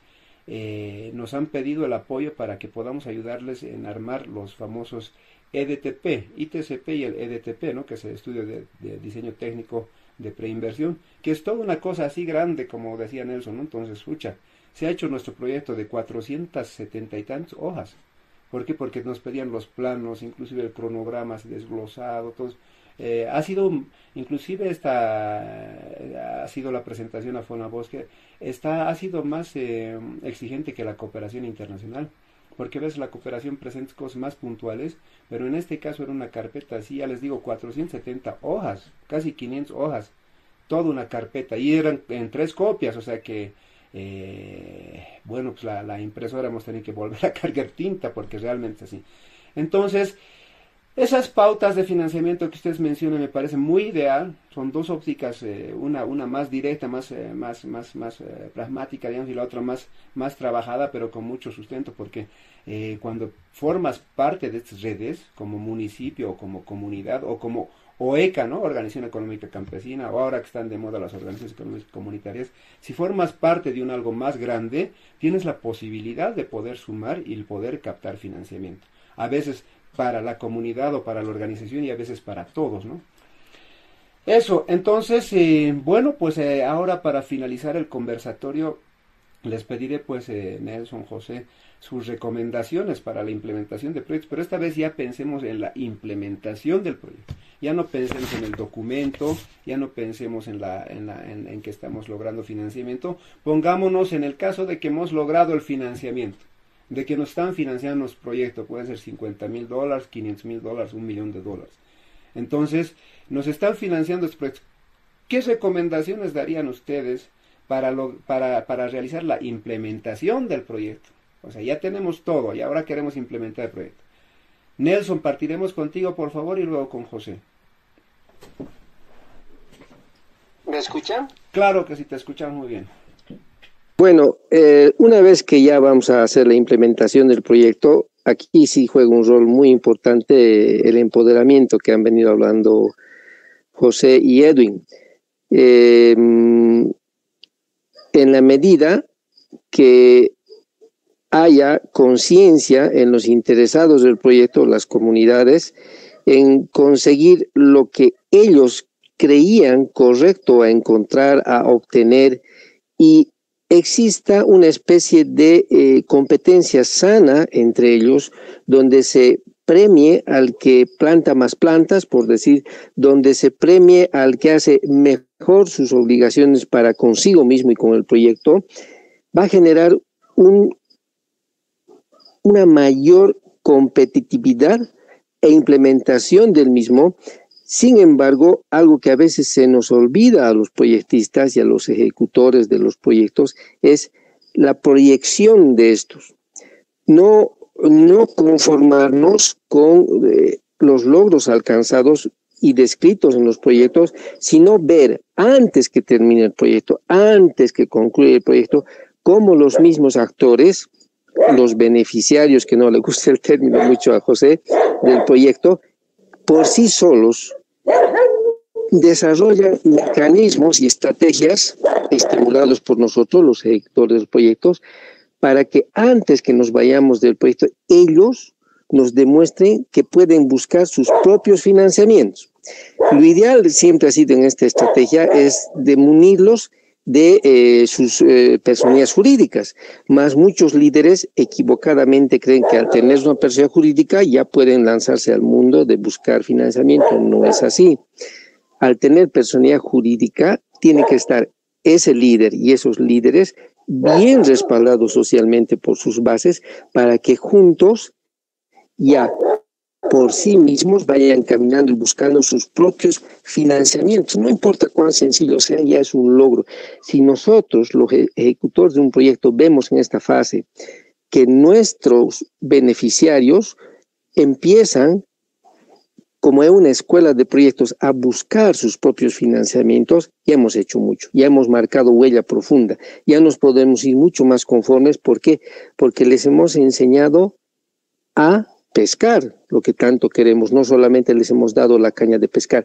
nos han pedido el apoyo para que podamos ayudarles en armar los famosos EDTP, ITCP y el EDTP, ¿no? Que es el estudio de diseño técnico de preinversión, que es toda una cosa así grande, como decía Nelson, ¿no? Entonces, escucha, se ha hecho nuestro proyecto de 470 y tantas hojas. ¿Por qué? Porque nos pedían los planos, inclusive el cronograma desglosado, todo. Ha sido, inclusive ha sido la presentación a Fonabosque, ha sido más exigente que la cooperación internacional, porque a veces la cooperación presenta cosas más puntuales, pero en este caso era una carpeta así, ya les digo, 470 hojas, casi 500 hojas, toda una carpeta, y eran en 3 copias, o sea que, bueno, pues la impresora hemos tenido que volver a cargar tinta, porque realmente es así. Entonces, esas pautas de financiamiento que ustedes mencionan me parece muy ideal. Son dos ópticas, una más directa, más pragmática, digamos, y la otra más trabajada, pero con mucho sustento, porque cuando formas parte de estas redes, como municipio, o como comunidad, o como OECA, ¿no? Organización Económica Campesina, o ahora que están de moda las organizaciones económicas comunitarias, si formas parte de algo más grande, tienes la posibilidad de poder sumar y poder captar financiamiento. A veces para la comunidad o para la organización y a veces para todos, ¿no? Eso, entonces, bueno, pues ahora para finalizar el conversatorio, les pediré pues, Nelson, José, sus recomendaciones para la implementación de proyectos, pero esta vez ya pensemos en la implementación del proyecto. Ya no pensemos en el documento, ya no pensemos en que estamos logrando financiamiento, pongámonos en el caso de que hemos logrado el financiamiento, de que nos están financiando los proyectos, pueden ser $50,000, $500,000, $1,000,000. Entonces, nos están financiando estos proyectos. ¿Qué recomendaciones darían ustedes para realizar la implementación del proyecto? O sea, ya tenemos todo y ahora queremos implementar el proyecto. Nelson, partiremos contigo, por favor, y luego con José. ¿Me escuchan? Claro que sí, te escuchamos muy bien. Bueno, una vez que ya vamos a hacer la implementación del proyecto, aquí sí juega un rol muy importante el empoderamiento que han venido hablando José y Edwin. En la medida que haya conciencia en los interesados del proyecto, las comunidades, en conseguir lo que ellos creían correcto a encontrar, a obtener, y exista una especie de competencia sana entre ellos, donde se premie al que planta más plantas, por decir, donde se premie al que hace mejor sus obligaciones para consigo mismo y con el proyecto, va a generar una mayor competitividad e implementación del mismo. Sin embargo, algo que a veces se nos olvida a los proyectistas y a los ejecutores de los proyectos es la proyección de estos. No conformarnos con los logros alcanzados y descritos en los proyectos, sino ver antes que termine el proyecto, antes que concluya el proyecto, cómo los mismos actores, los beneficiarios, que no le gusta el término mucho a José, del proyecto, por sí solos desarrollan mecanismos y estrategias estimulados por nosotros, los ejecutores de los proyectos, para que antes que nos vayamos del proyecto, ellos nos demuestren que pueden buscar sus propios financiamientos. Lo ideal siempre ha sido en esta estrategia es de munirlos de sus personalidades jurídicas, más muchos líderes equivocadamente creen que al tener una personalidad jurídica ya pueden lanzarse al mundo de buscar financiamiento. No es así. Al tener personalidad jurídica tiene que estar ese líder y esos líderes bien respaldados socialmente por sus bases para que juntos ya por sí mismos vayan caminando y buscando sus propios financiamientos. No importa cuán sencillo sea, ya es un logro. Si nosotros, los ejecutores de un proyecto, vemos en esta fase que nuestros beneficiarios empiezan, como es una escuela de proyectos, a buscar sus propios financiamientos, ya hemos hecho mucho, ya hemos marcado huella profunda, ya nos podemos ir mucho más conformes. ¿Por qué? Porque les hemos enseñado a pescar lo que tanto queremos, no solamente les hemos dado la caña de pescar.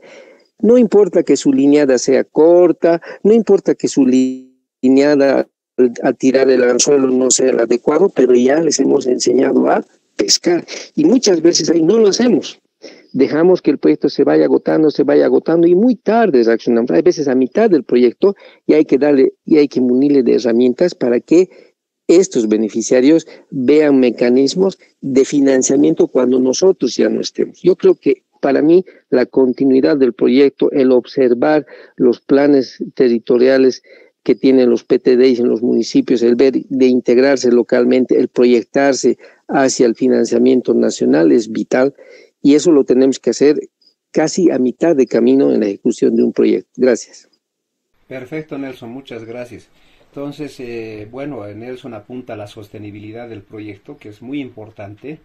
No importa que su lineada sea corta, no importa que su lineada al tirar el anzuelo no sea el adecuado, pero ya les hemos enseñado a pescar. Y muchas veces ahí no lo hacemos. Dejamos que el proyecto se vaya agotando y muy tarde reaccionamos. Hay veces a mitad del proyecto y hay que munirle de herramientas para que estos beneficiarios vean mecanismos de financiamiento cuando nosotros ya no estemos. Yo creo que para mí la continuidad del proyecto, el observar los planes territoriales que tienen los PTDs en los municipios, el ver de integrarse localmente, el proyectarse hacia el financiamiento nacional es vital y eso lo tenemos que hacer casi a mitad de camino en la ejecución de un proyecto. Gracias. Perfecto, Nelson, muchas gracias. Entonces, bueno, Nelson apunta a la sostenibilidad del proyecto, que es muy importante,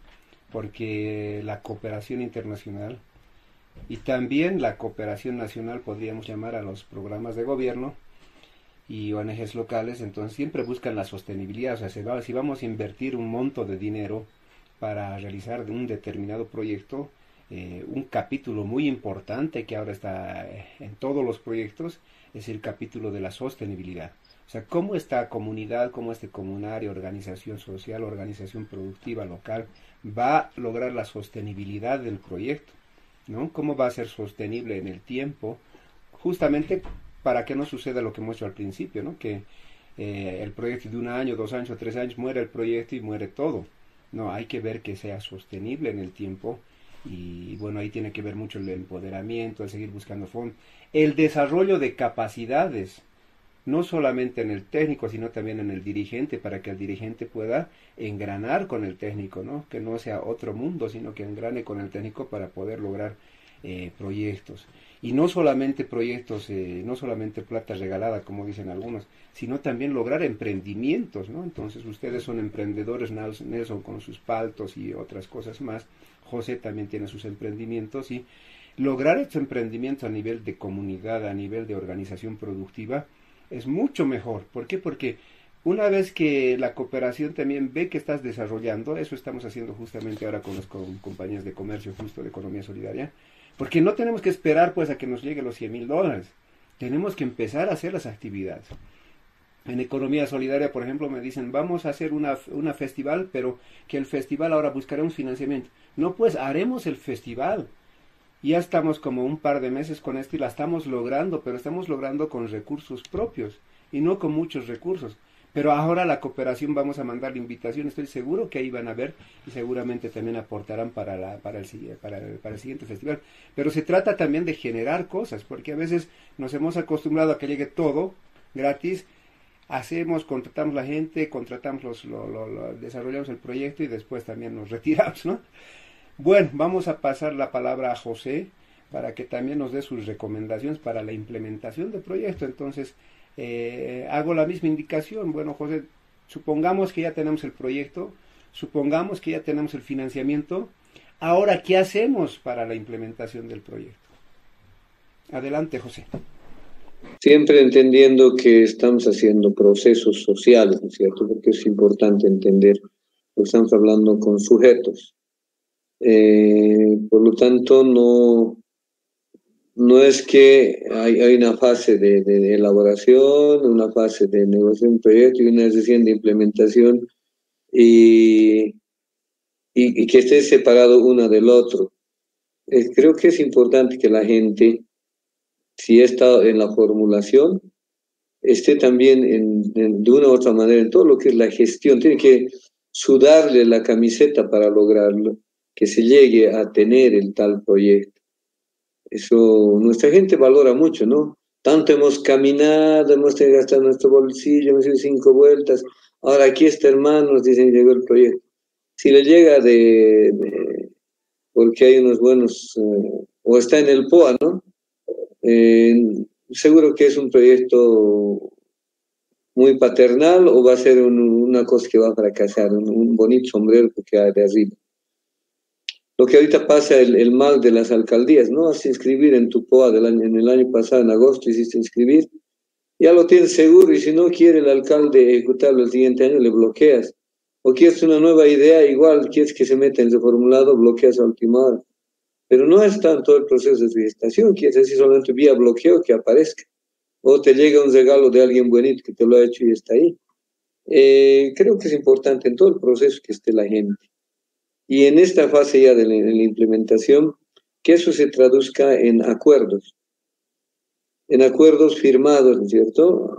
porque la cooperación internacional y también la cooperación nacional, podríamos llamar a los programas de gobierno y ONGs locales, entonces siempre buscan la sostenibilidad. O sea, si vamos a invertir un monto de dinero para realizar un determinado proyecto, un capítulo muy importante que ahora está en todos los proyectos es el capítulo de la sostenibilidad. O sea, cómo esta comunidad, cómo este comunario, organización social, organización productiva local va a lograr la sostenibilidad del proyecto, ¿no? Cómo va a ser sostenible en el tiempo, justamente para que no suceda lo que hemos hecho al principio, ¿no? Que el proyecto de 1 año, 2 años o 3 años muere el proyecto y muere todo. No, hay que ver que sea sostenible en el tiempo y bueno, ahí tiene que ver mucho el empoderamiento, el seguir buscando fondos, el desarrollo de capacidades, no solamente en el técnico, sino también en el dirigente, para que el dirigente pueda engranar con el técnico, ¿no? Que no sea otro mundo, sino que engrane con el técnico para poder lograr proyectos. Y no solamente proyectos, no solamente plata regalada, como dicen algunos, sino también lograr emprendimientos, ¿no? Entonces ustedes son emprendedores, Nelson con sus paltos y otras cosas más, José también tiene sus emprendimientos y lograr estos emprendimientos a nivel de comunidad, a nivel de organización productiva, es mucho mejor. ¿Por qué? Porque una vez que la cooperación también ve que estás desarrollando, eso estamos haciendo justamente ahora con las compañías de comercio justo de economía solidaria, porque no tenemos que esperar pues a que nos lleguen los $100,000, tenemos que empezar a hacer las actividades. En economía solidaria, por ejemplo, me dicen, vamos a hacer una festival, pero que el festival ahora buscaremos financiamiento. No, pues haremos el festival. Ya estamos como un par de meses con esto y la estamos logrando, pero estamos logrando con recursos propios y no con muchos recursos. Pero ahora la cooperación vamos a mandar la invitación, estoy seguro que ahí van a ver y seguramente también aportarán para el siguiente festival. Pero se trata también de generar cosas, porque a veces nos hemos acostumbrado a que llegue todo gratis, contratamos la gente, desarrollamos el proyecto y después también nos retiramos, ¿no? Bueno, vamos a pasar la palabra a José para que también nos dé sus recomendaciones para la implementación del proyecto. Entonces, hago la misma indicación. Bueno, José, supongamos que ya tenemos el proyecto, supongamos que ya tenemos el financiamiento. Ahora, ¿qué hacemos para la implementación del proyecto? Adelante, José. Siempre entendiendo que estamos haciendo procesos sociales, ¿no es cierto? Porque es importante entender que estamos hablando con sujetos. Por lo tanto, no es que hay una fase de elaboración, una fase de negociación de un proyecto y una sesión de implementación y que esté separado una del otro. Creo que es importante que la gente, si está en la formulación, esté también de una u otra manera en todo lo que es la gestión. Tiene que sudarle la camiseta para lograrlo, que se llegue a tener el tal proyecto. Eso nuestra gente valora mucho, ¿no? Tanto hemos caminado, hemos tenido que gastar nuestro bolsillo, hemos ido 5 vueltas, ahora aquí está, hermano, nos dicen llegó el proyecto. Si le llega porque hay unos buenos, o está en el POA, ¿no? Seguro que es un proyecto muy paternal o va a ser una cosa que va a fracasar, un bonito sombrero que queda de arriba. Lo que ahorita pasa, el mal de las alcaldías, ¿no? Has inscribir en tu POA en el año pasado, en agosto, hiciste inscribir, ya lo tienes seguro y si no quiere el alcalde ejecutarlo el siguiente año, le bloqueas. O quieres una nueva idea, igual quieres que se meta en su formulado, bloqueas a última hora. Pero no es tanto el proceso de gestación, quieres decir solamente vía bloqueo que aparezca. O te llega un regalo de alguien buenito que te lo ha hecho y está ahí. Creo que es importante en todo el proceso que esté la gente. Y en esta fase ya de la implementación, que eso se traduzca en acuerdos firmados, ¿no es cierto?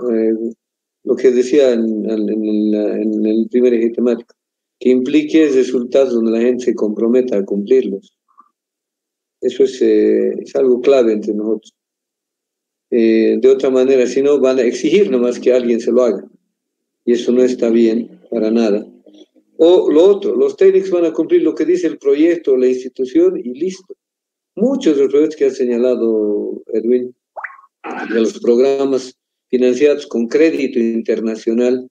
Lo que decía en el primer eje temático, que implique resultados donde la gente se comprometa a cumplirlos. Eso es algo clave entre nosotros. De otra manera, si no, van a exigir nomás que alguien se lo haga. Y eso no está bien para nada. O lo otro, los técnicos van a cumplir lo que dice el proyecto o la institución y listo. Muchos de los proyectos que ha señalado Edwin, de los programas financiados con crédito internacional,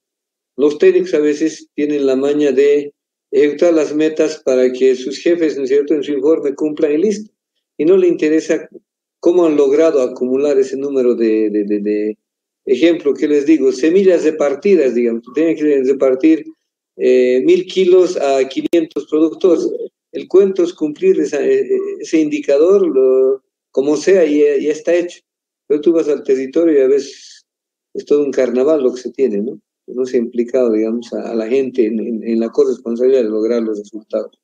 los técnicos a veces tienen la maña de ejecutar las metas para que sus jefes, ¿no es cierto?, en su informe cumplan y listo. Y no le interesa cómo han logrado acumular ese número de ejemplo que les digo, semillas repartidas, digamos, tienen que repartir 1.000 kilos a 500 productores. El cuento es cumplir ese indicador, como sea, y ya está hecho. Pero tú vas al territorio y a veces es todo un carnaval lo que se tiene, ¿no? No se ha implicado, digamos, a la gente en la corresponsabilidad de lograr los resultados.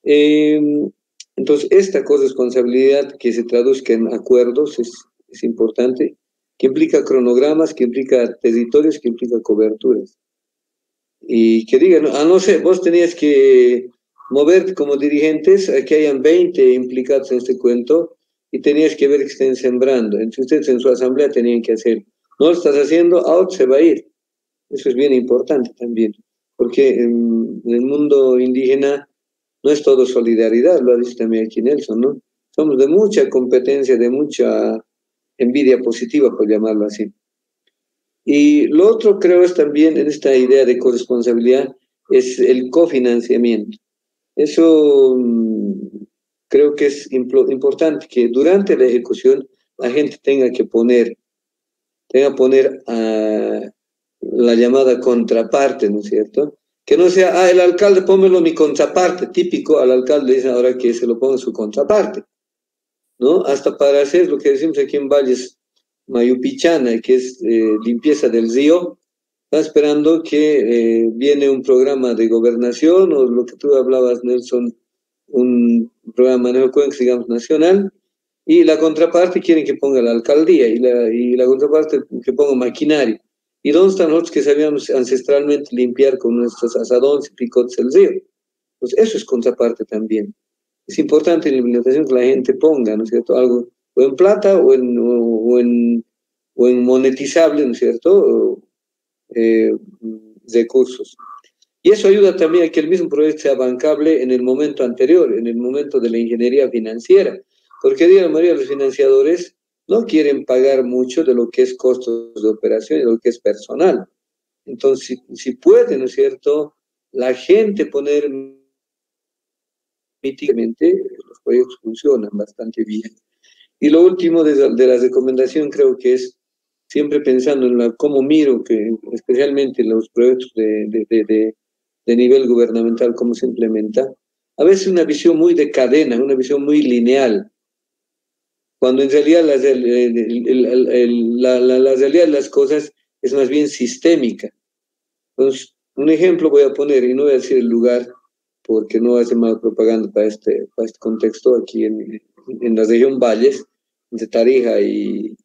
Entonces, esta corresponsabilidad que se traduzca en acuerdos es es importante, que implica cronogramas, que implica territorios, que implica coberturas. Y que digan, no sé, vos tenías que moverte como dirigentes a que hayan 20 implicados en este cuento y tenías que ver que estén sembrando. Entonces ustedes en su asamblea tenían que hacer. No lo estás haciendo, a otro se va a ir. Eso es bien importante también, porque en el mundo indígena no es todo solidaridad, lo ha dicho también aquí Nelson, ¿no? Somos de mucha competencia, de mucha envidia positiva, por llamarlo así. Y lo otro creo es también en esta idea de corresponsabilidad, es el cofinanciamiento. Eso creo que es importante que durante la ejecución la gente tenga que poner la llamada contraparte, ¿no es cierto? Que no sea, el alcalde pónmelo mi contraparte, típico, al alcalde le dicen ahora que se lo ponga su contraparte, ¿no? Hasta para hacer lo que decimos aquí en Valles, Mayupichana, que es limpieza del río, está esperando que viene un programa de gobernación, o lo que tú hablabas, Nelson, un programa de manejo de cuencas, digamos, nacional, y la contraparte quieren que ponga la alcaldía, y la contraparte que ponga maquinaria. ¿Y dónde están nosotros que sabíamos ancestralmente limpiar con nuestros asadones y picotes el río? Pues eso es contraparte también. Es importante en la implementación que la gente ponga, ¿no es cierto?, algo o en plata o en monetizable, ¿no es cierto?, recursos. Y eso ayuda también a que el mismo proyecto sea bancable en el momento anterior, en el momento de la ingeniería financiera, porque la mayoría de los financiadores no quieren pagar mucho de lo que es costos de operación y de lo que es personal. Entonces, si puede, ¿no es cierto?, la gente poner míticamente, los proyectos funcionan bastante bien. Y lo último de la recomendación creo que es siempre pensando en cómo miro, que especialmente los proyectos de nivel gubernamental, cómo se implementa, a veces una visión muy de cadena, una visión muy lineal, cuando en realidad la realidad de las cosas es más bien sistémica. Entonces, un ejemplo voy a poner, y no voy a decir el lugar, porque no hace mal propaganda para este contexto, aquí en la región Valles, entre Tarija y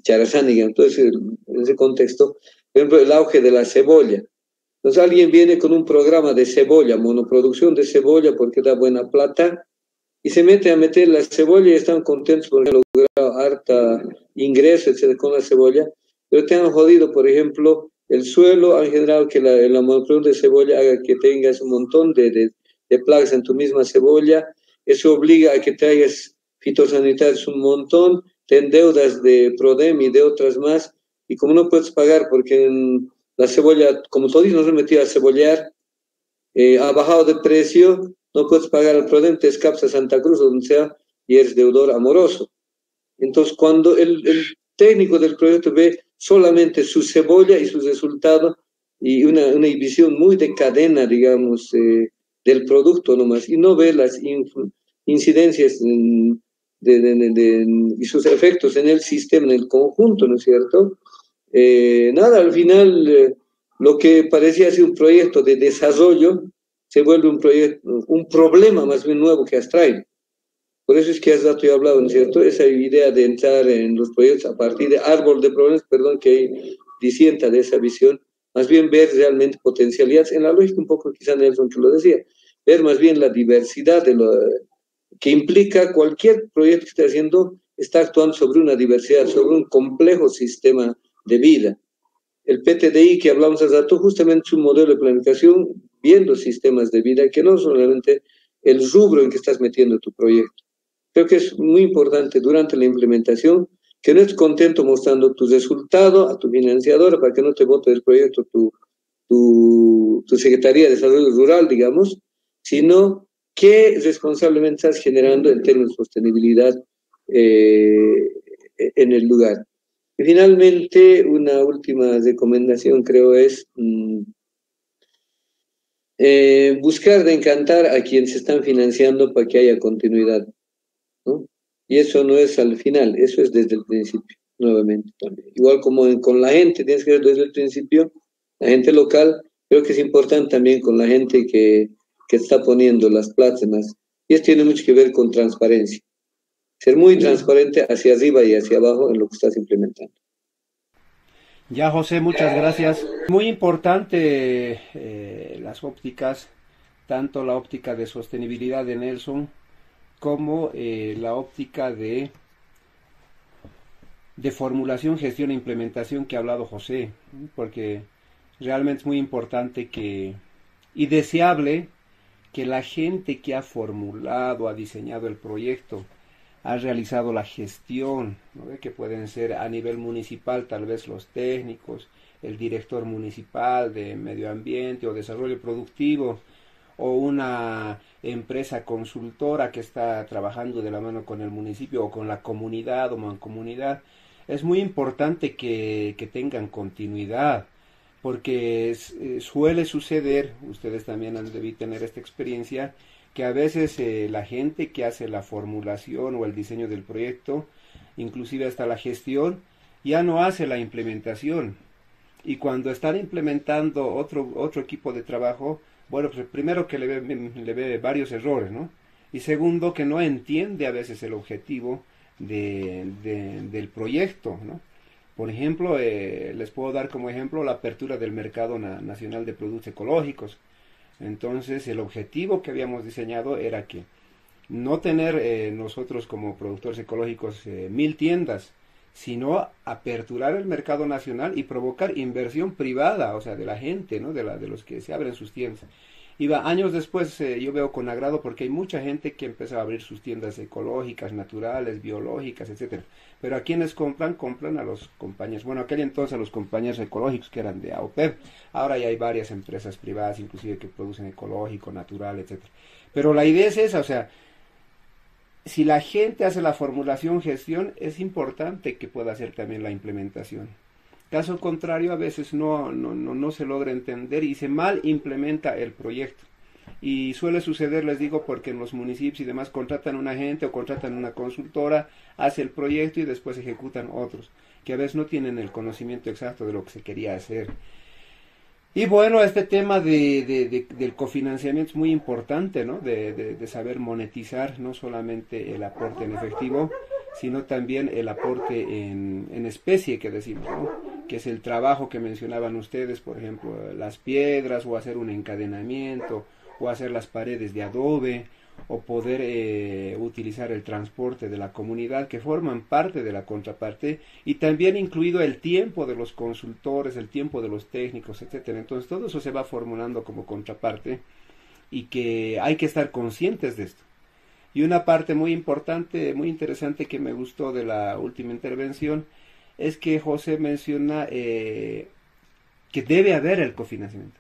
Charazániga. Entonces, en ese contexto, por ejemplo, el auge de la cebolla. Entonces, alguien viene con un programa de cebolla, monoproducción de cebolla, porque da buena plata, y se mete a meter la cebolla y están contentos porque han logrado harta ingreso, etcétera, con la cebolla, pero te han jodido, por ejemplo, el suelo, han generado que la monoproducción de cebolla haga que tengas un montón de plagas en tu misma cebolla, eso obliga a que traigas fitosanitarios un montón, te endeudas de Prodem y de otras más, y como no puedes pagar porque la cebolla, como todos nos hemos metido a cebollar, ha bajado de precio, no puedes pagar el Prodem, te escapas a Santa Cruz o donde sea y eres deudor amoroso. Entonces, cuando el técnico del proyecto ve solamente su cebolla y su resultado y una visión muy de cadena, digamos, del producto nomás, y no ve las incidencias y sus efectos en el sistema, en el conjunto, ¿no es cierto? Nada, al final, lo que parecía ser un proyecto de desarrollo se vuelve un problema más bien nuevo que has traído. Por eso es que hace rato he hablado, ¿no es cierto?, esa idea de entrar en los proyectos a partir de árbol de problemas, perdón, que disienta de esa visión, más bien ver realmente potencialidades, en la lógica un poco quizá Nelson que lo decía, ver más bien la diversidad que implica cualquier proyecto que esté haciendo, está actuando sobre una diversidad, sobre un complejo sistema de vida. El PTDI que hablamos hace rato justamente es un modelo de planificación viendo sistemas de vida que no solamente el rubro en que estás metiendo tu proyecto. Creo que es muy importante durante la implementación que no estés contento mostrando tu resultado a tu financiadora para que no te vote del proyecto tu Secretaría de Desarrollo Rural, digamos, sino qué responsablemente estás generando en términos de sostenibilidad en el lugar. Y finalmente, una última recomendación creo es buscar de encantar a quienes se están financiando para que haya continuidad, ¿no? Y eso no es al final, eso es desde el principio, nuevamente también. Igual como con la gente, tienes que ver desde el principio, la gente local, creo que es importante también con la gente que está poniendo las plátanas. Y esto tiene mucho que ver con transparencia. ser muy transparente hacia arriba y hacia abajo en lo que estás implementando. Ya, José, muchas gracias. Muy importante las ópticas, tanto la óptica de sostenibilidad de Nelson como la óptica de formulación, gestión e implementación que ha hablado José, porque realmente es muy importante y deseable que la gente que ha formulado, ha diseñado el proyecto, ha realizado la gestión, ¿no? Que pueden ser a nivel municipal, tal vez los técnicos, el director municipal de medio ambiente o desarrollo productivo, o una empresa consultora que está trabajando de la mano con el municipio o con la comunidad o mancomunidad. Es muy importante que tengan continuidad, porque suele suceder, ustedes también han debido tener esta experiencia, que a veces la gente que hace la formulación o el diseño del proyecto, inclusive hasta la gestión, ya no hace la implementación. Y cuando están implementando otro equipo de trabajo, bueno, pues primero que le ve varios errores, ¿no? Y segundo, que no entiende a veces el objetivo del proyecto, ¿no? Por ejemplo, les puedo dar como ejemplo la apertura del mercado nacional de productos ecológicos. Entonces, el objetivo que habíamos diseñado era que no tener nosotros como productores ecológicos 1000 tiendas, sino aperturar el mercado nacional y provocar inversión privada, o sea, de la gente, ¿no? De los que se abren sus tiendas. Años después yo veo con agrado porque hay mucha gente que empezó a abrir sus tiendas ecológicas, naturales, biológicas, etcétera. Pero a quienes compran a los compañeros. Bueno, aquel entonces a los compañeros ecológicos que eran de AOPEP. Ahora ya hay varias empresas privadas, inclusive que producen ecológico, natural, etcétera. Pero la idea es esa, o sea, si la gente hace la formulación, gestión, es importante que pueda hacer también la implementación. Caso contrario, a veces no se logra entender y se mal implementa el proyecto. Y suele suceder, les digo, porque en los municipios y demás contratan una agente o contratan una consultora, hace el proyecto y después ejecutan otros, que a veces no tienen el conocimiento exacto de lo que se quería hacer. Y bueno, este tema del cofinanciamiento es muy importante, ¿no? De saber monetizar no solamente el aporte en efectivo, sino también el aporte en especie, que decimos, ¿no? Que es el trabajo que mencionaban ustedes, por ejemplo, las piedras, o hacer un encadenamiento, o hacer las paredes de adobe, o poder utilizar el transporte de la comunidad, que forman parte de la contraparte, y también incluido el tiempo de los consultores, el tiempo de los técnicos, etcétera. Entonces todo eso se va formulando como contraparte, y que hay que estar conscientes de esto. Y una parte muy importante, muy interesante que me gustó de la última intervención, es que José menciona que debe haber el cofinanciamiento.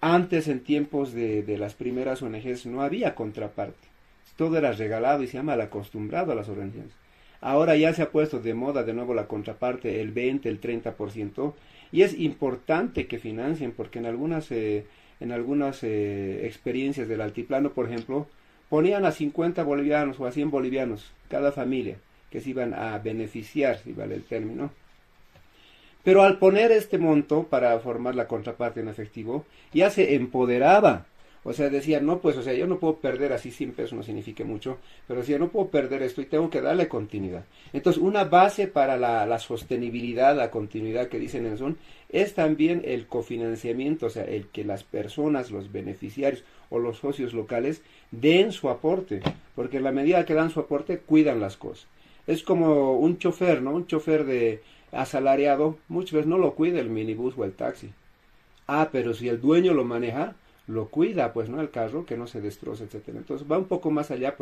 Antes, en tiempos de las primeras ONGs, no había contraparte. Todo era regalado y se llama mal acostumbrado a las organizaciones. Ahora ya se ha puesto de moda de nuevo la contraparte, el 20, el 30%, y es importante que financien, porque en algunas experiencias del altiplano, por ejemplo, ponían a 50 bolivianos o a 100 bolivianos cada familia que se iban a beneficiar, si vale el término. Pero al poner este monto para formar la contraparte en efectivo, ya se empoderaba. O sea, decía, no, pues, o sea, yo no puedo perder así 100 pesos, no significa mucho, pero decía, no puedo perder esto y tengo que darle continuidad. Entonces, una base para la sostenibilidad, la continuidad que dice Nelson, es también el cofinanciamiento, o sea, el que las personas, los beneficiarios o los socios locales den su aporte, porque en la medida que dan su aporte, cuidan las cosas. Es como un chofer, ¿no? Un chofer asalariado, muchas veces no lo cuida el minibús o el taxi. Pero si el dueño lo maneja, lo cuida, pues, ¿no? El carro, que no se destroce, etcétera. Entonces va un poco más allá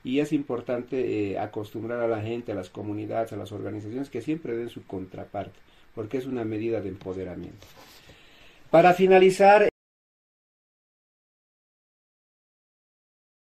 y es importante acostumbrar a la gente, a las comunidades, a las organizaciones, que siempre den su contraparte, porque es una medida de empoderamiento. Para finalizar,